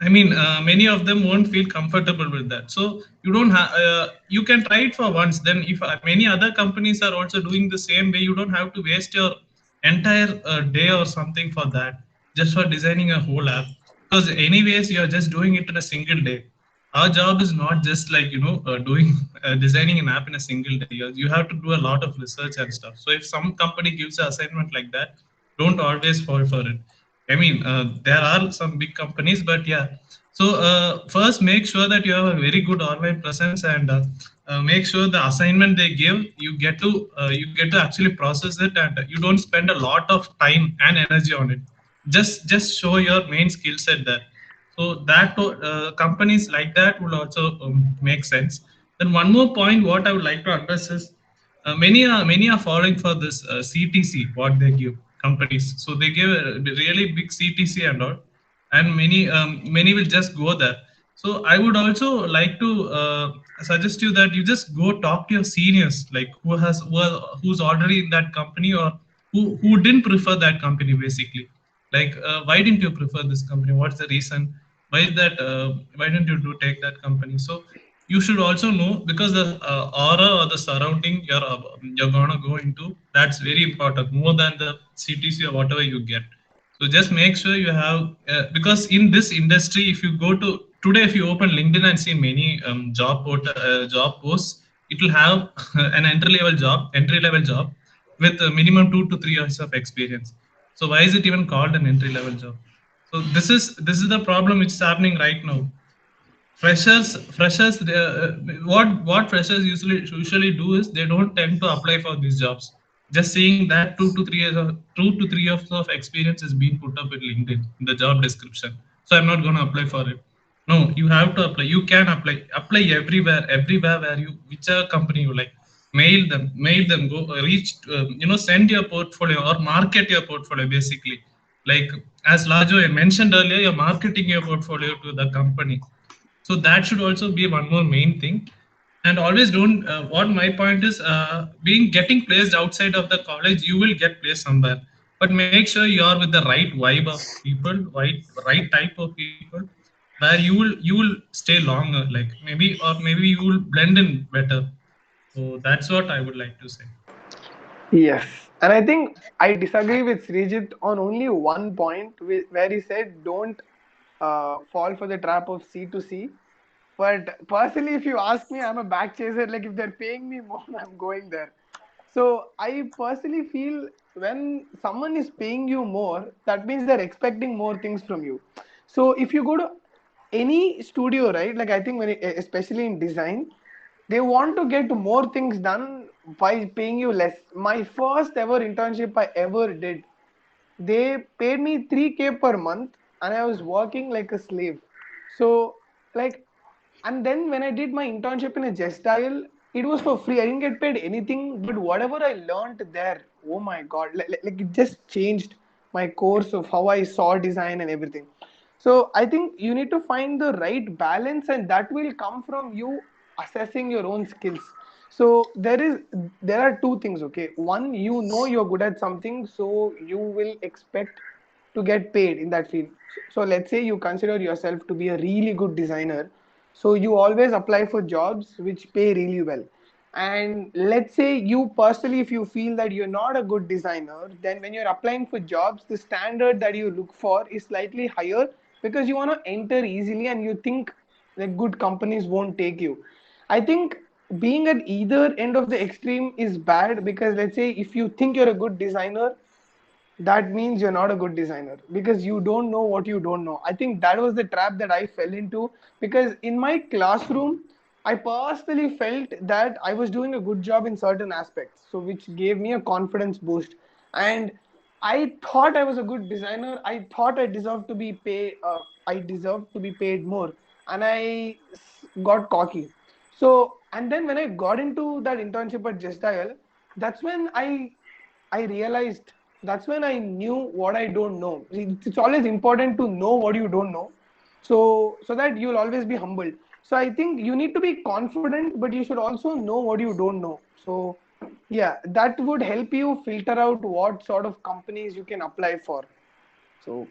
I mean, many of them won't feel comfortable with that. So you don't have. You can try it for once. Then, if many other companies are also doing the same way, you don't have to waste your entire day or something for that, just for designing a whole app. Because anyways, you're just doing it in a single day. Our job is not just like doing designing an app in a single day. You have to do a lot of research and stuff. So if some company gives an assignment like that, don't always fall for it. I mean, there are some big companies, but yeah. So first, make sure that you have a very good online presence, and make sure the assignment they give, you get to actually process it, and you don't spend a lot of time and energy on it. Just show your main skill set there. So that companies like that will also make sense. Then one more point, what I would like to address is many are following for this CTC, what they give. companies. So they give a really big CTC and all, and many will just go there. So I would also like to suggest you that you just go talk to your seniors, like who's already in that company, or who didn't prefer that company basically. Like why didn't you prefer this company? What's the reason? Why didn't you do take that company? So you should also know, because the aura or the surrounding you're gonna go into, that's very important more than the CTC or whatever you get. So just make sure you have, because in this industry, if you go to today, if you open LinkedIn and see many job posts, it will have an entry level job with a minimum 2 to 3 years of experience. So why is it even called an entry level job? So this is the problem which is happening right now. Freshers what freshers usually do is they don't tend to apply for these jobs, just seeing that 2 to 3 years of experience is being put up with LinkedIn in the job description, so I'm not going to apply for it. No, you have to apply. You can apply everywhere where you, whichever company you like. Mail them, go reach, send your portfolio or market your portfolio basically. Like, as Lajo mentioned earlier, you're marketing your portfolio to the company. So that should also be one more main thing. And always don't, what my point is, being getting placed outside of the college, you will get placed somewhere, but make sure you are with the right vibe of people, right type of people, where you will stay longer, like maybe you will blend in better. So that's what I would like to say. Yes, and I think I disagree with Srijit on only one point where he said don't fall for the trap of C to C. But personally, if you ask me, I'm a back chaser. Like if they're paying me more, I'm going there. So I personally feel when someone is paying you more, that means they're expecting more things from you. So if you go to any studio, right? Like I think especially in design, they want to get more things done by paying you less. My first ever internship I ever did, they paid me 3K per month, and I was working like a slave. So, like, and then when I did my internship in a Gestile, it was for free. I didn't get paid anything, but whatever I learned there, oh my god, like it just changed my course of how I saw design and everything. So I think you need to find the right balance, and that will come from you assessing your own skills. So there are two things. Okay, one, you know you're good at something, so you will expect to get paid in that field. So let's say you consider yourself to be a really good designer, so you always apply for jobs which pay really well. And let's say you personally, if you feel that you're not a good designer, then when you're applying for jobs, the standard that you look for is slightly higher because you want to enter easily and you think that good companies won't take you. I think being at either end of the extreme is bad, because let's say if you think you're a good designer, that means you're not a good designer because you don't know what you don't know. I think that was the trap that I fell into, because in my classroom I personally felt that I was doing a good job in certain aspects, so which gave me a confidence boost. And I thought I was a good designer. I thought I deserved to be paid more, and got cocky. So, and then when I got into that internship at Just Dial, that's when I realized, that's when I knew what I don't know. It's always important to know what you don't know, so that you'll always be humbled. So I think you need to be confident, but you should also know what you don't know. So yeah, that would help you filter out what sort of companies you can apply for. So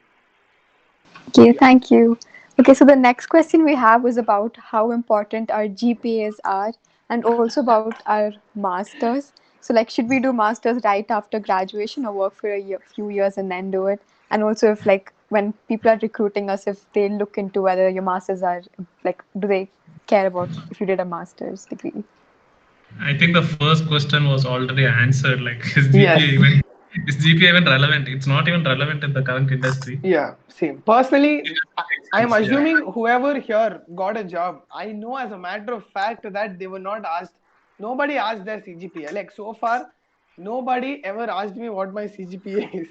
Okay, yeah. thank you. Okay, so the next question we have was about how important our GPAs are, and also about our masters. So, like, should we do masters right after graduation or work for few years and then do it? And also, if like when people are recruiting us, if they look into whether your masters are like, do they care about if you did a master's degree? I think the first question was already answered. Like, Yes. is GPA even relevant? It's not even relevant in the current industry. Yeah, same. Personally, I'm Yeah. assuming whoever here got a job, I know as a matter of fact that they were not asked, nobody asked their CGPA. Like so far, nobody ever asked me what my CGPA is.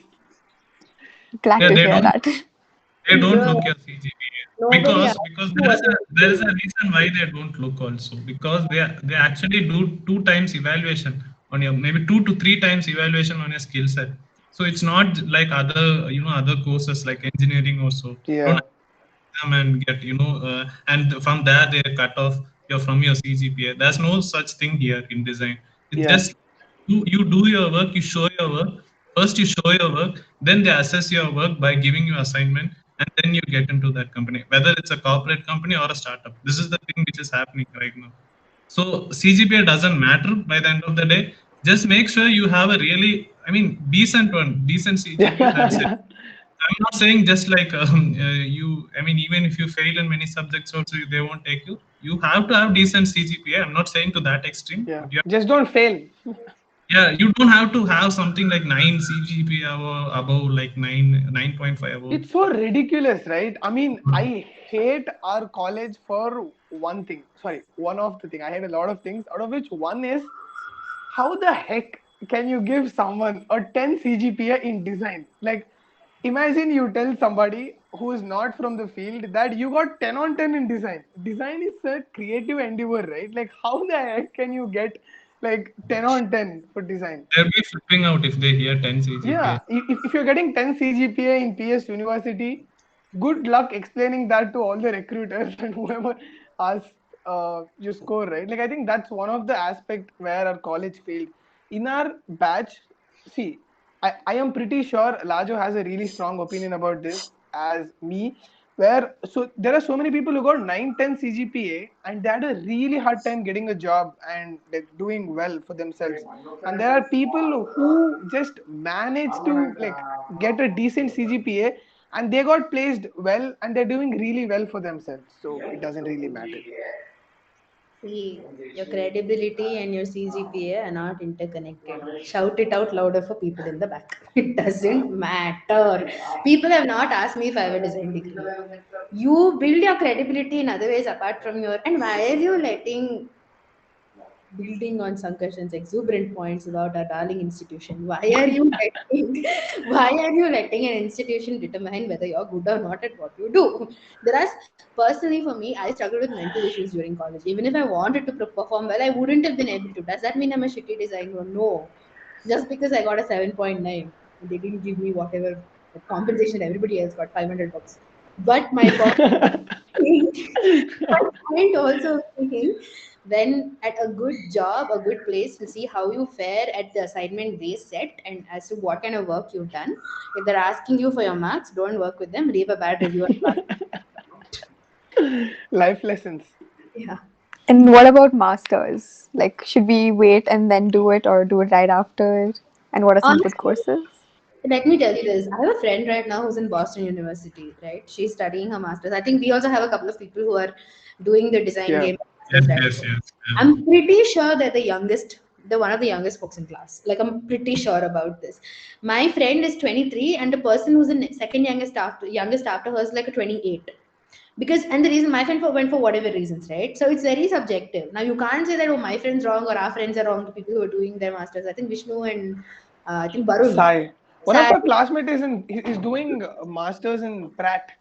Glad Yeah, to they hear don't that. Yeah, look your CGPA, nobody because asked you there what is your a GPA. reason why they don't look also, because they actually do two times evaluation on your, maybe 2 to 3 times evaluation on your skill set. So it's not like other, other courses like engineering also. Don't Yeah. them and get, and from there they cut off your from your CGPA. There's no such thing here in design. It's Yeah. just you do your work, you show your work. First you show your work, then they assess your work by giving you assignment, and then you get into that company, whether it's a corporate company or a startup. This is the thing which is happening right now. So CGPA doesn't matter by the end of the day. Just make sure you have a really, I mean, decent one, decent CGPA. That's it. Yeah. I'm not saying just like you. I mean, even if you fail in many subjects, also they won't take you. You have to have decent CGPA. I'm not saying to that extreme, Yeah. but you Just don't fail. yeah, you don't have to have something like 9 CGPA above like 9.5 above. It's so ridiculous, right? I mean, I hate our college for one thing. Sorry, one of the thing. I hate a lot of things, out of which one is how the heck can you give someone a 10 CGPA in design? Like, imagine you tell somebody who is not from the field that you got 10 on 10 in design. Design is a creative endeavor, right? Like, how the heck can you get like 10 on 10 for design? They'll be flipping out if they hear 10 CGPA. Yeah, if you're getting 10 CGPA in PS University, good luck explaining that to all the recruiters and whoever asks your score, right? Like, I think that's one of the aspect where our college failed. In our batch, see, I am pretty sure Lajo has a really strong opinion about this as me, where so there are so many people who got 9, 10 CGPA and they had a really hard time getting a job and like doing well for themselves, and there are people who just managed to like get a decent CGPA and they got placed well and they're doing really well for themselves, so it doesn't really matter. See, your credibility and your CGPA are not interconnected. Shout it out louder for people in the back. It doesn't matter. People have not asked me if I have a design degree. You build your credibility in other ways apart from your. And why are you letting building on Sankarshan's exuberant points about our darling institution? Why are you letting an institution determine whether you're good or not at what you do? There are personally for me, I struggled with mental issues during college. Even if I wanted to perform well, I wouldn't have been able to. Does that mean I'm a shitty designer? No. Just because I got a 7.9, they didn't give me whatever compensation everybody else got, 500 bucks. But my point my point also being, when at a good job, a good place to see how you fare at the assignment they set and as to what kind of work you've done. If they're asking you for your marks, don't work with them. Leave a bad review and pass it. Life lessons. Yeah. And what about masters? Like, should we wait and then do it or do it right after? And what are some good Honestly, courses? let me tell you this. I have a friend right now who's in Boston University, right? She's studying her master's. I think we also have a couple of people who are doing the design Yeah. game Yes, masters right yes, now. yes. Yeah. I'm pretty sure they're they're one of the youngest folks in class. Like, I'm pretty sure about this. My friend is 23, and the person who's the second youngest after her is like a 28. Because, and the reason my friend went for whatever reasons, right? So it's very subjective. Now, you can't say that, oh, my friend's wrong or our friends are wrong, the people who are doing their masters. I think Vishnu and I think Barun. Sai. One of Sad. our classmates is doing a masters in Pratt.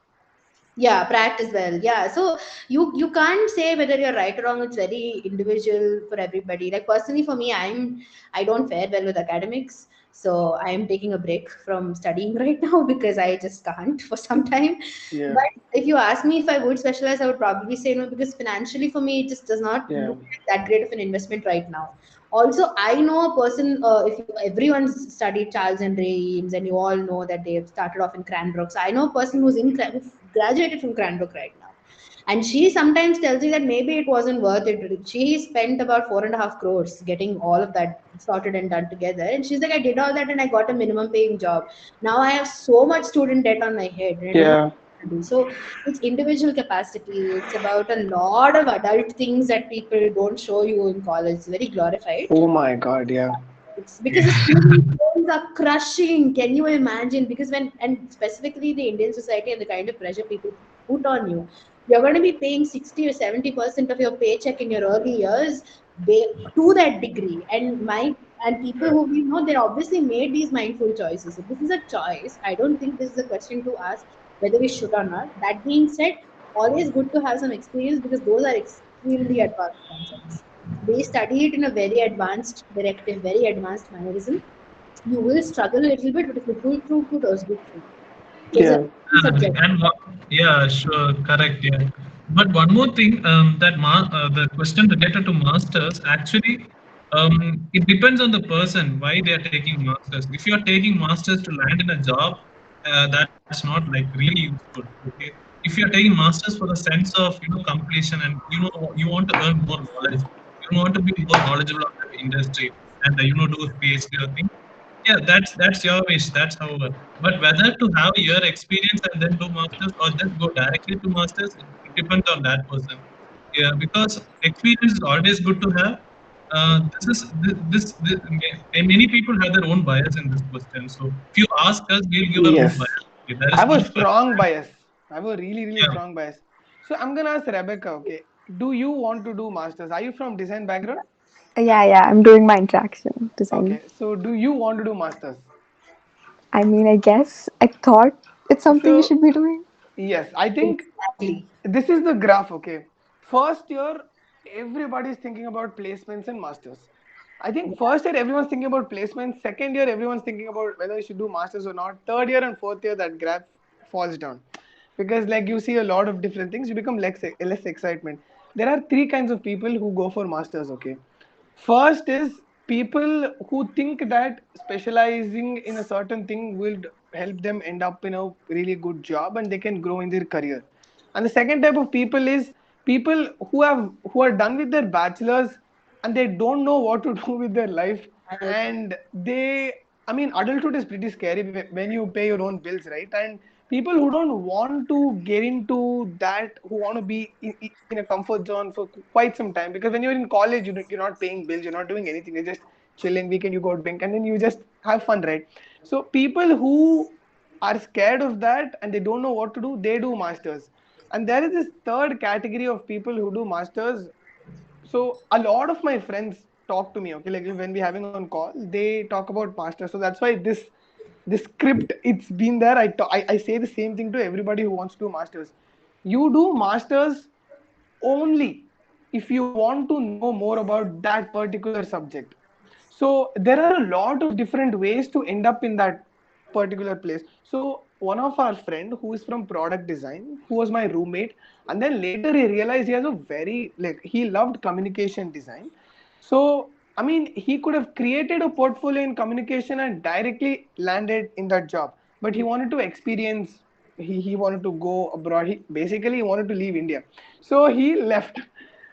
Yeah, practice well. Yeah, so you can't say whether you're right or wrong. It's very individual for everybody. Like, personally for me, I don't fare well with academics, so I am taking a break from studying right now because I just can't for some time. Yeah. But if you ask me if I would specialize, I would probably say no, because financially for me it just does not Yeah. look like that great of an investment right now. Also, I know a person. If you, everyone's studied Charles and Ray Eames, and you all know that they've started off in Cranbrook. So I know a person who graduated from Cranbrook right now, and she sometimes tells me that maybe it wasn't worth it. She spent about 4.5 crores getting all of that sorted and done together, and she's like, I did all that and I got a minimum paying job. Now I have so much student debt on my head, and I don't know Yeah. what to do. So it's individual capacity. It's about a lot of adult things that people don't show you in college. It's very glorified. Oh my God. Yeah. It's because the student loans are crushing. Can you imagine? Because when, and specifically the Indian society and the kind of pressure people put on you, you're going to be paying 60 or 70% of your paycheck in your early years to that degree. And people who we know, they obviously made these mindful choices. So this is a choice. I don't think this is a question to ask whether we should or not. That being said, always good to have some experience because those are extremely advanced concepts. They study it in a very advanced directive, very advanced mannerism. You will struggle a little bit, but if you pull through, kudos, good for you. There's a Yeah. subject. And yeah, sure, correct, yeah. But one more thing, the question related to masters actually, it depends on the person why they are taking masters. If you are taking masters to land in a job, that's not like really useful. Okay, if you are taking masters for the sense of completion, and you want to earn more knowledge, you want to be more knowledgeable of that industry, and do a PhD or thing. Yeah, that's your wish. That's however. But whether to have a year experience and then do masters or just go directly to masters, it depends on that person. Yeah, because experience is always good to have. This many people have their own bias in this question. So if you ask us, we'll give our own Yes. bias. Okay, there I is have a no strong bias. I have a really, really yeah. strong bias. So I'm gonna ask Rebecca, okay, do you want to do masters? Are you from design background? Yeah, yeah, I'm doing my interaction design. Okay, so do you want to do masters? I mean, I guess I thought it's something you So should be doing. yes, I think Exactly. this is the graph, okay. First year, everybody is thinking about placements and masters. I think first year everyone's thinking about placements. Second year everyone's thinking about whether you should do masters or not. Third year and fourth year that graph falls down because like you see a lot of different things. You become less excitement. There are three kinds of people who go for masters. Okay, first is people who think that specializing in a certain thing will help them end up in a really good job and they can grow in their career. And the second type of people is people who are done with their bachelors and they don't know what to do with their life. And they, I mean, adulthood is pretty scary when you pay your own bills, right? And people who don't want to get into that, who want to be in a comfort zone for quite some time, because when you're in college, you're not paying bills, you're not doing anything, you're just chilling. Weekend you go drink and then you just have fun, right? So people who are scared of that and they don't know what to do, they do masters. And there is this third category of people who do masters. So a lot of my friends talk to me, okay, like when we're having on call, they talk about masters. So that's why this script, it's been there. I say the same thing to everybody who wants to do masters. You do masters only if you want to know more about that particular subject. So there are a lot of different ways to end up in that particular place. So one of our friend who is from product design, who was my roommate, and then later he realized he has a very, like, he loved communication design. So I mean, he could have created a portfolio in communication and directly landed in that job, but he wanted to experience. He wanted to go abroad. He basically he wanted to leave India, so he left.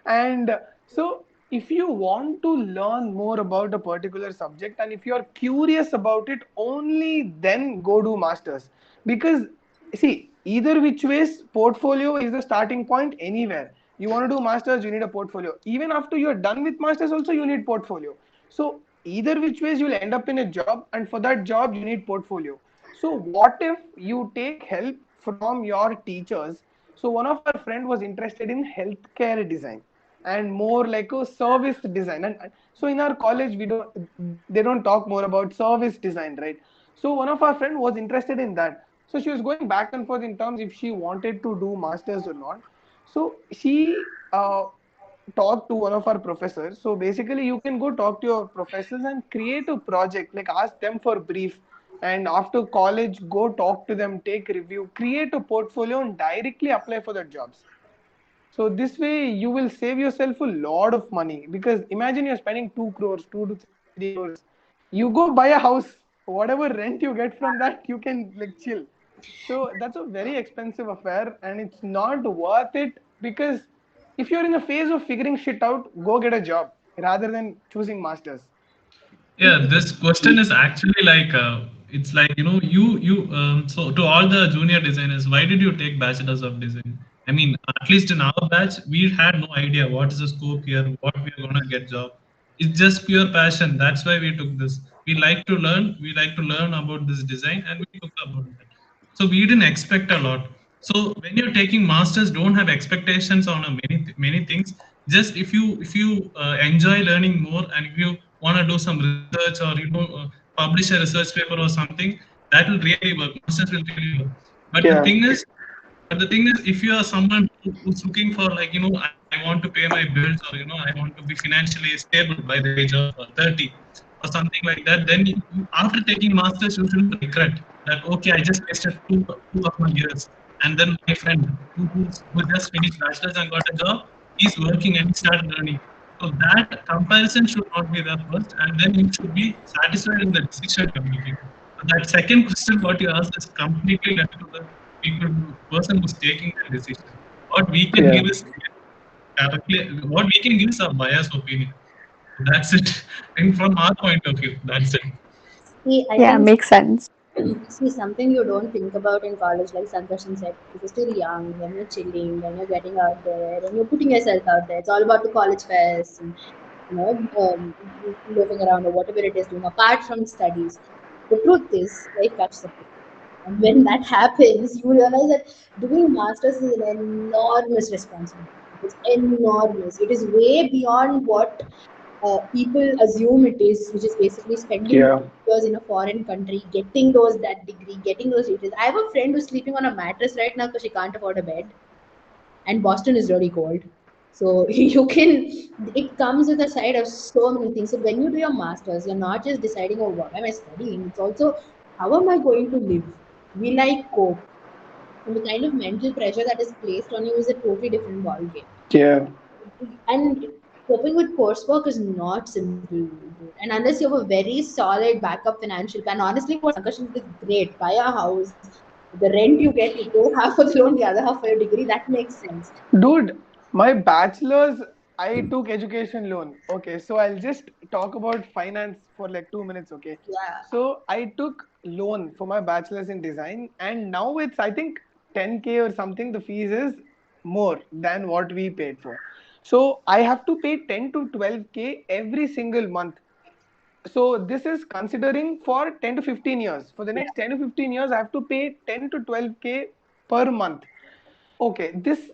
And so if you want to learn more about a particular subject and if you are curious about it, only then go do masters. Because see, either which ways, portfolio is the starting point anywhere. You want to do masters, you need a portfolio. Even after you're done with masters also, you need portfolio. So either which ways, you'll end up in a job, and for that job you need portfolio. So what if you take help from your teachers? So one of our friend was interested in healthcare design and more like a service design. And so in our college, they don't talk more about service design, right? So one of our friend was interested in that. So she was going back and forth in terms if she wanted to do masters or not. So she talked to one of our professors. So basically, you can go talk to your professors and create a project, like ask them for brief. And after college, go talk to them, take review, create a portfolio, and directly apply for the jobs. So this way you will save yourself a lot of money, because imagine you're spending 2 crores, 2 to 3 crores. You go buy a house, whatever rent you get from that, you can like chill. So that's a very expensive affair and it's not worth it, because if you're in a phase of figuring shit out, go get a job rather than choosing masters. Yeah, this question is actually like it's like so to all the junior designers, why did you take bachelor's of design? I mean, at least in our batch, we had no idea what is the scope here, what we are gonna get job. It's just pure passion. That's why we took this. We like to learn. We like to learn about this design, and we took about that. So we didn't expect a lot. So when you're taking masters, don't have expectations on a many things. Just if you enjoy learning more, and if you want to do some research, or publish a research paper or something, that will really work. Masters will really work. But the Yeah. thing is, if you are someone who's looking for, like, I want to pay my bills, or I want to be financially stable by the age of 30, or something like that, then after taking masters, you shouldn't regret that. Okay, I just wasted two of my years, and then my friend who just finished bachelor's and got a job, he's working and he started earning. So that comparison should not be there first, and then you should be satisfied in the decision you're making. So that second question, what you asked, is completely left to the person who's taking the decision. What we can Yeah. give is directly, what we can give is a biased opinion. That's it. And from our point of view, that's it. See, I Yeah, think makes sense. see something you don't think about in college, like Sankarshan said, because you're still young, when you're chilling, when you're getting out there, when you're putting yourself out there. It's all about the college fest and you know, loafing around or whatever it is doing apart from studies. The truth is, life catches up with you. And when that happens, you realize that doing masters is an enormous responsibility. It's enormous. It is way beyond what people assume it is, which is basically spending Yeah. 2 years in a foreign country, getting those that degree, getting those degrees. I have a friend who's sleeping on a mattress right now because she can't afford a bed, and Boston is really cold. So you can, it comes with a side of so many things. So when you do your masters, you're not just deciding, oh, what am I studying? It's also how am I going to live? Will I cope? And the kind of mental pressure that is placed on you is a totally different ballgame. Yeah. And coping with coursework is not simple, dude. And unless you have a very solid backup financial plan, honestly, what Sankarshan did is great. Buy a house, the rent you get, you pay half of the loan, the other half for your degree. That makes sense. Dude, my bachelor's, I took education loan. Okay, so I'll just talk about finance for like 2 minutes. Okay, Yeah, so I took loan for my bachelor's in design, and now it's, I think, 10K or something. The fees is more than what we paid for. So I have to pay 10 to 12K every single month. So this is considering for 10 to 15 years. For the yeah, next 10 to 15 years, I have to pay 10 to 12K per month. Okay, this,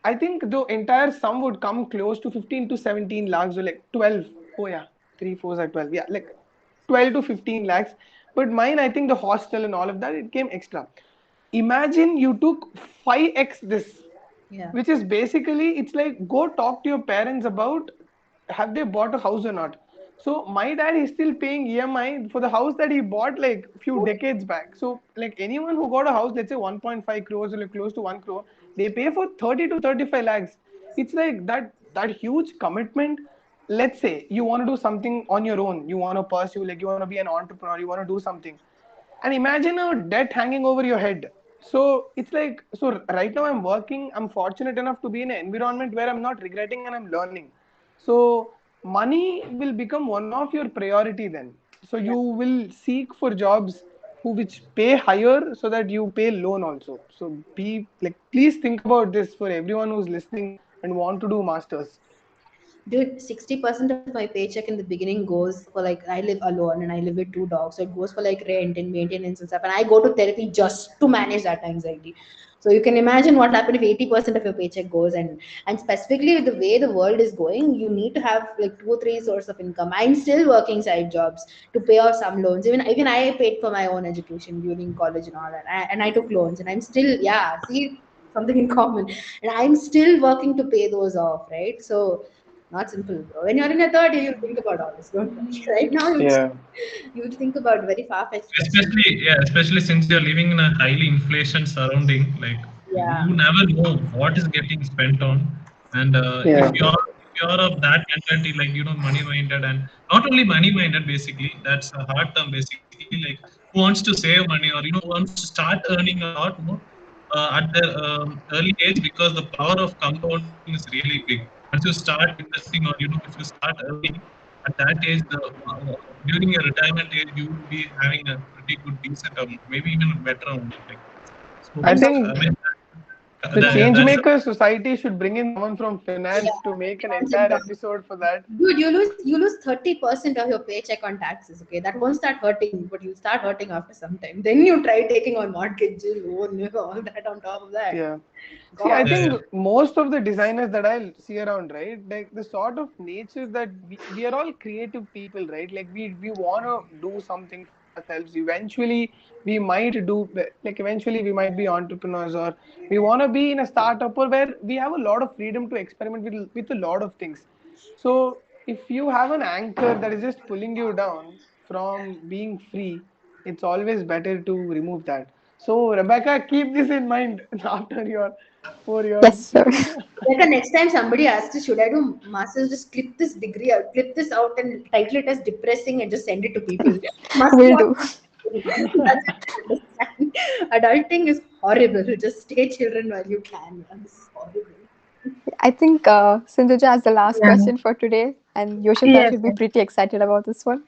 I think the entire sum would come close to 15 to 17 lakhs, or like 12. Oh yeah, 3 fours are 12. Yeah, like 12 to 15 lakhs. But mine, I think the hostel and all of that, it came extra. Imagine you took 5x this, yeah. which is basically, it's like, go talk to your parents about have they bought a house or not. So my dad is still paying EMI for the house that he bought like few decades back. So like anyone who got a house, let's say 1.5 crores or like close to 1 crore, they pay for 30 to 35 lakhs. It's like that huge commitment. Let's say you want to do something on your own, you want to pursue, like you want to be an entrepreneur, you want to do something, and imagine a debt hanging over your head. So it's like, so right now I'm working, I'm fortunate enough to be in an environment where I'm not regretting and I'm learning. So money will become one of your priority then. So you will seek for jobs who which pay higher so that you pay loan also. So be like, please think about this for everyone who's listening and want to do masters. Dude, 60% of my paycheck in the beginning goes for like I live alone and I live with two dogs. So it goes for like rent and maintenance and stuff. And I go to therapy just to manage that anxiety. So you can imagine what happens if 80% of your paycheck goes, and specifically with the way the world is going, you need to have like 2 or 3 sources of income. I'm still working side jobs to pay off some loans. Even I paid for my own education during college and all that. And I took loans and I'm still, yeah, see, something in common. And I'm still working to pay those off, right? So not simple, bro. When you're in your third year, you'll think about all this. Don't worry. Right now, Yeah. you'll think about very far-fetched questions. Especially, yeah, especially since you're living in a highly inflation surrounding, like Yeah, you never know what is getting spent on. And Yeah. if you're of that mentality, like money minded, and not only money minded, basically that's a hard term. Basically, like who wants to save money, or who wants to start earning a lot more at the early age, because the power of compounding is really big. Once you start investing, or if you start earning at that age, during your retirement age, you will be having a pretty good, decent amount, maybe even a better amount. Like so, I and not I think mean, the that's Changemakers Society should bring in someone from yeah, finance to make an finance and entire government. episode for that. Dude, you lose 30% of your paycheck on taxes. Okay, that won't start hurting, but you start hurting after some time. Then you try taking on mortgage, loan, all that on top of that. Yeah. See, I God. yeah, think most of the designers that I see around, right, like the sort of nature that we are all creative people, right? Like we want to do something for ourselves. Eventually, we might do, like, eventually we might be entrepreneurs, or we want to be in a startup or where we have a lot of freedom to experiment with a lot of things. So if you have an anchor that is just pulling you down from being free, it's always better to remove that. So, Rebecca, keep this in mind after your 4 years. Yes, sir. Like next time somebody asks you, should I do masters? Just clip this degree out, clip this out, and title it as depressing, and just send it to people. Must Will not. do. That's what I understand. Adulting is horrible. Just stay children while you can. Man. This is horrible. I think Sindhuja has the last Yeah. question for today, and Yoshita Yes. should be pretty excited about this one.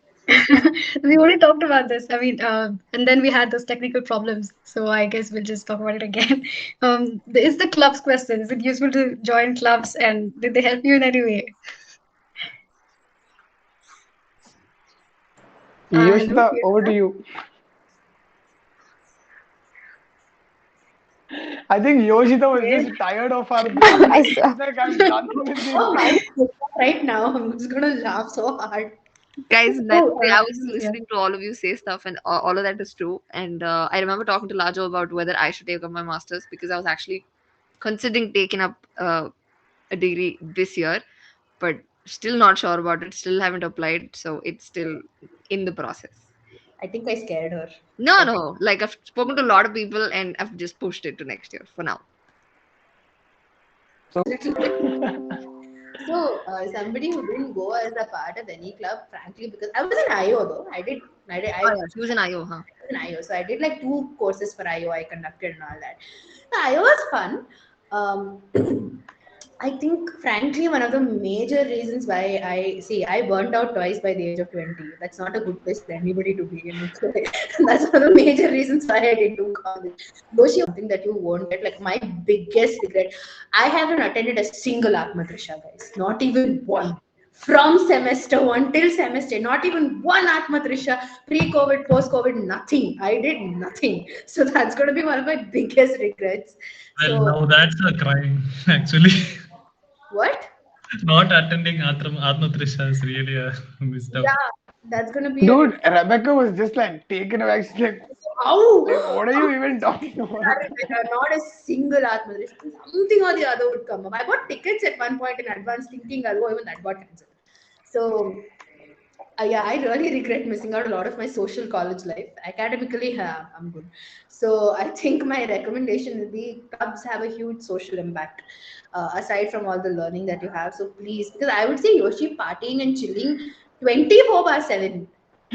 We already talked about this. I mean, and then we had those technical problems. So I guess we'll just talk about it again. Is the clubs question? Is it useful to join clubs, and did they help you in any way? Hello. Yoshita, over to you. I think Yoshita was Yes. just tired of our banter. I She's saw. like, I'm done with this. Oh my God, right now, I'm just gonna laugh so hard. Guys, that Oh, I was just yeah. listening to all of you say stuff, and all of that is true. And I remember talking to Lajo about whether I should take up my masters because I was actually considering taking up a degree this year, but still not sure about it. Still haven't applied, so it's still in the process. I think I scared her. No, I think. no. Like I've spoken to a lot of people, and I've just pushed it to next year for now. Little bit. So, somebody who didn't go as a part of any club, frankly, because I was in IO though. I Oh was yeah, she was in IO, huh? in IO. So I did like two courses for IO. I conducted and all that. The IO was fun. I think, frankly, one of the major reasons why I burnt out twice by the age of 20. That's not a good place for anybody to be in. Okay? That's one of the major reasons why I didn't do college. Yoshi, something that you won't get. Like, my biggest regret, I haven't attended a single Atmadrisha, guys. Not even one. From semester one till semester, not even one Atmadrisha, pre COVID, post COVID, nothing. I did nothing. So that's going to be one of my biggest regrets. Well, So, now that's a crime, actually. what? Not attending Atma Trisha is really a missed out. Yeah, that's gonna be a Dude, Rebecca was just like taken aback. She's how like, what are you even talking about? not a single Atmadrish. Something or the other would come up. I bought tickets at one point in advance, thinking I'll go, even that got cancelled. So yeah, I really regret missing out a lot of my social college life. Academically, I'm good. So I think my recommendation will be clubs have a huge social impact. Aside from all the learning that you have, so please, because I would say Yoshi partying and chilling 24 by 7.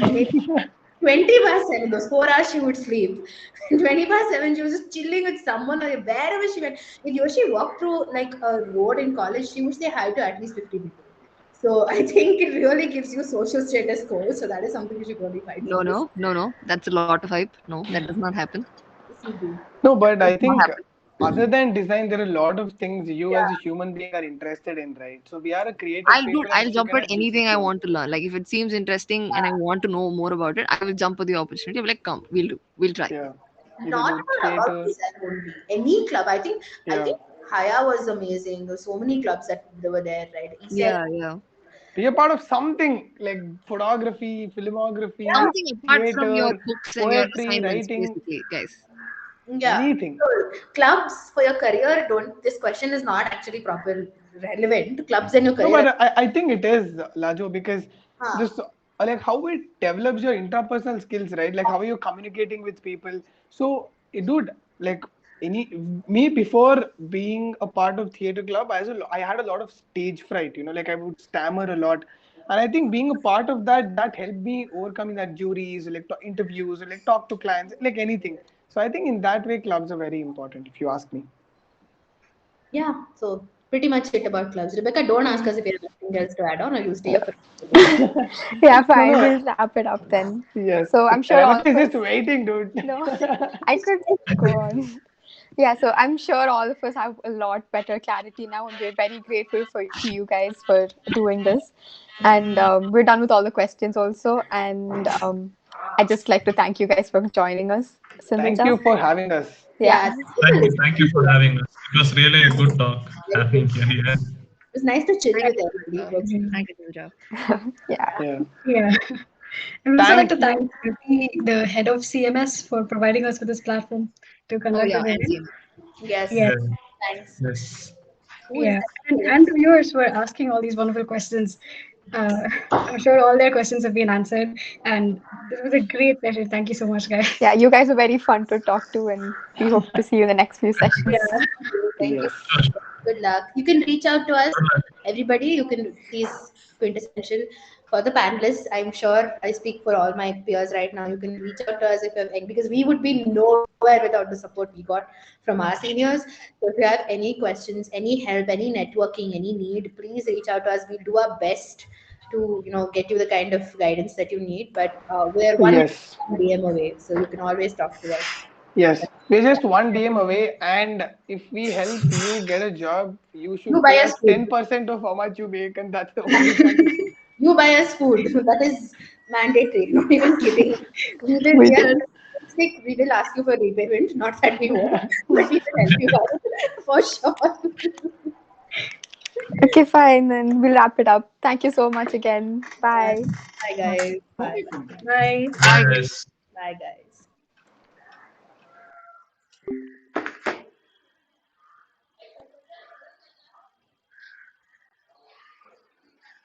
Okay, 20 by 7, those 4 hours she would sleep. 20 by 7, she was just chilling with someone or wherever she went. If Yoshi walked through like a road in college, she would say hi to at least 50 people. So I think it really gives you social status scores. So that is something you should really fight for No, this. no, no, no. That's a lot of hype. No, that does not happen. Yes, you do. No, but Does I not think happen. other than design, there are a lot of things you as a Yeah. human being are interested in, right? So we are a creative people and we I'll should jump get at a juicy anything I thing. want to learn. Like if it seems interesting and I want to know more about it, I will jump at the opportunity. I'll be like, come, we'll do. We'll try. Yeah. You could Not do even about theater. design only. Any club. I Yeah. think Haya was amazing. There's so many clubs that they were there, right? ECI. Yeah, yeah. Be a part of something like photography, filmography, Yeah. Something apart from your theater, books and your poetry, assignments, writing, basically, guys. Yeah. anything. So clubs for your career don't this question is not actually proper relevant. Clubs in your No, career. but I think it is, Lajo, because Huh. this like how it develops your interpersonal skills, right? Like how are you communicating with people. So, dude, like any me before being a part of theater club, I had a lot of stage fright. Like I would stammer a lot, and I think being a part of that helped me overcoming that juries, like interviews, like talk to clients, like anything. So I think in that way, clubs are very important, if you ask me. Yeah. So pretty much it about clubs. Rebecca, don't ask us if you have anything else to add on, or you stay No. up for again. Yeah, No, fine. no. We'll wrap it up then. Yes. So I'm sure all Rebecca of is us. just waiting, dude. No, I could go on. Yeah, so I'm sure all of us have a lot better clarity now, and we're very grateful to you guys for doing this. And we're done with all the questions also. And I'd just like to thank you guys for joining us, Thank Sindhuja. you for having us. Yeah, Yeah. Thank you for Thank you listening for to us. having us. It was really a good talk Very happening good. here. Yeah. It was nice to chill Thank with you, everybody. It Rebecca. works. Thank you, Joja. yeah. Yeah. Yeah. And we'd also like to Thank thank you. Ruby, the head of CMS, for providing us with this platform to Oh conduct yeah, this and event. CMS. Yes. Yeah, Yeah. Thanks. Yes. Who is yeah. that? And the viewers were asking all these wonderful questions. Uh, I'm sure all their questions have been answered, and this was a great session. Thank you so much, Yeah, guys. you guys are very fun to talk to, and we hope to see you in the next few sessions. Yeah. Thank you. Sure, sure. Good luck. You can reach out to us, Good luck. everybody. You can please quintessential for the panelists. I'm sure I speak for all my peers right now. You can reach out to us if you have any, because we would be nowhere without the support we got from our seniors. So if you have any questions, any help, any networking, any need, please reach out to us. We'll do our best to get you the kind of guidance that you need. But we're one Yes. DM away, so you can always talk to us. Yes. We're just one DM away, and if we help you get a job, you You should buy pay us us food. 10% of how much you make, and that's the only condition. You buy us food. That is mandatory. Not even kidding. We We are do. realistic. We will ask you for repayment. Not that we won't, but we will help you out for sure. Okay, fine, then we'll wrap it up. Thank you so much again. Bye. Bye, guys. Bye. Bye. Bye. Bye, guys. Bye, guys.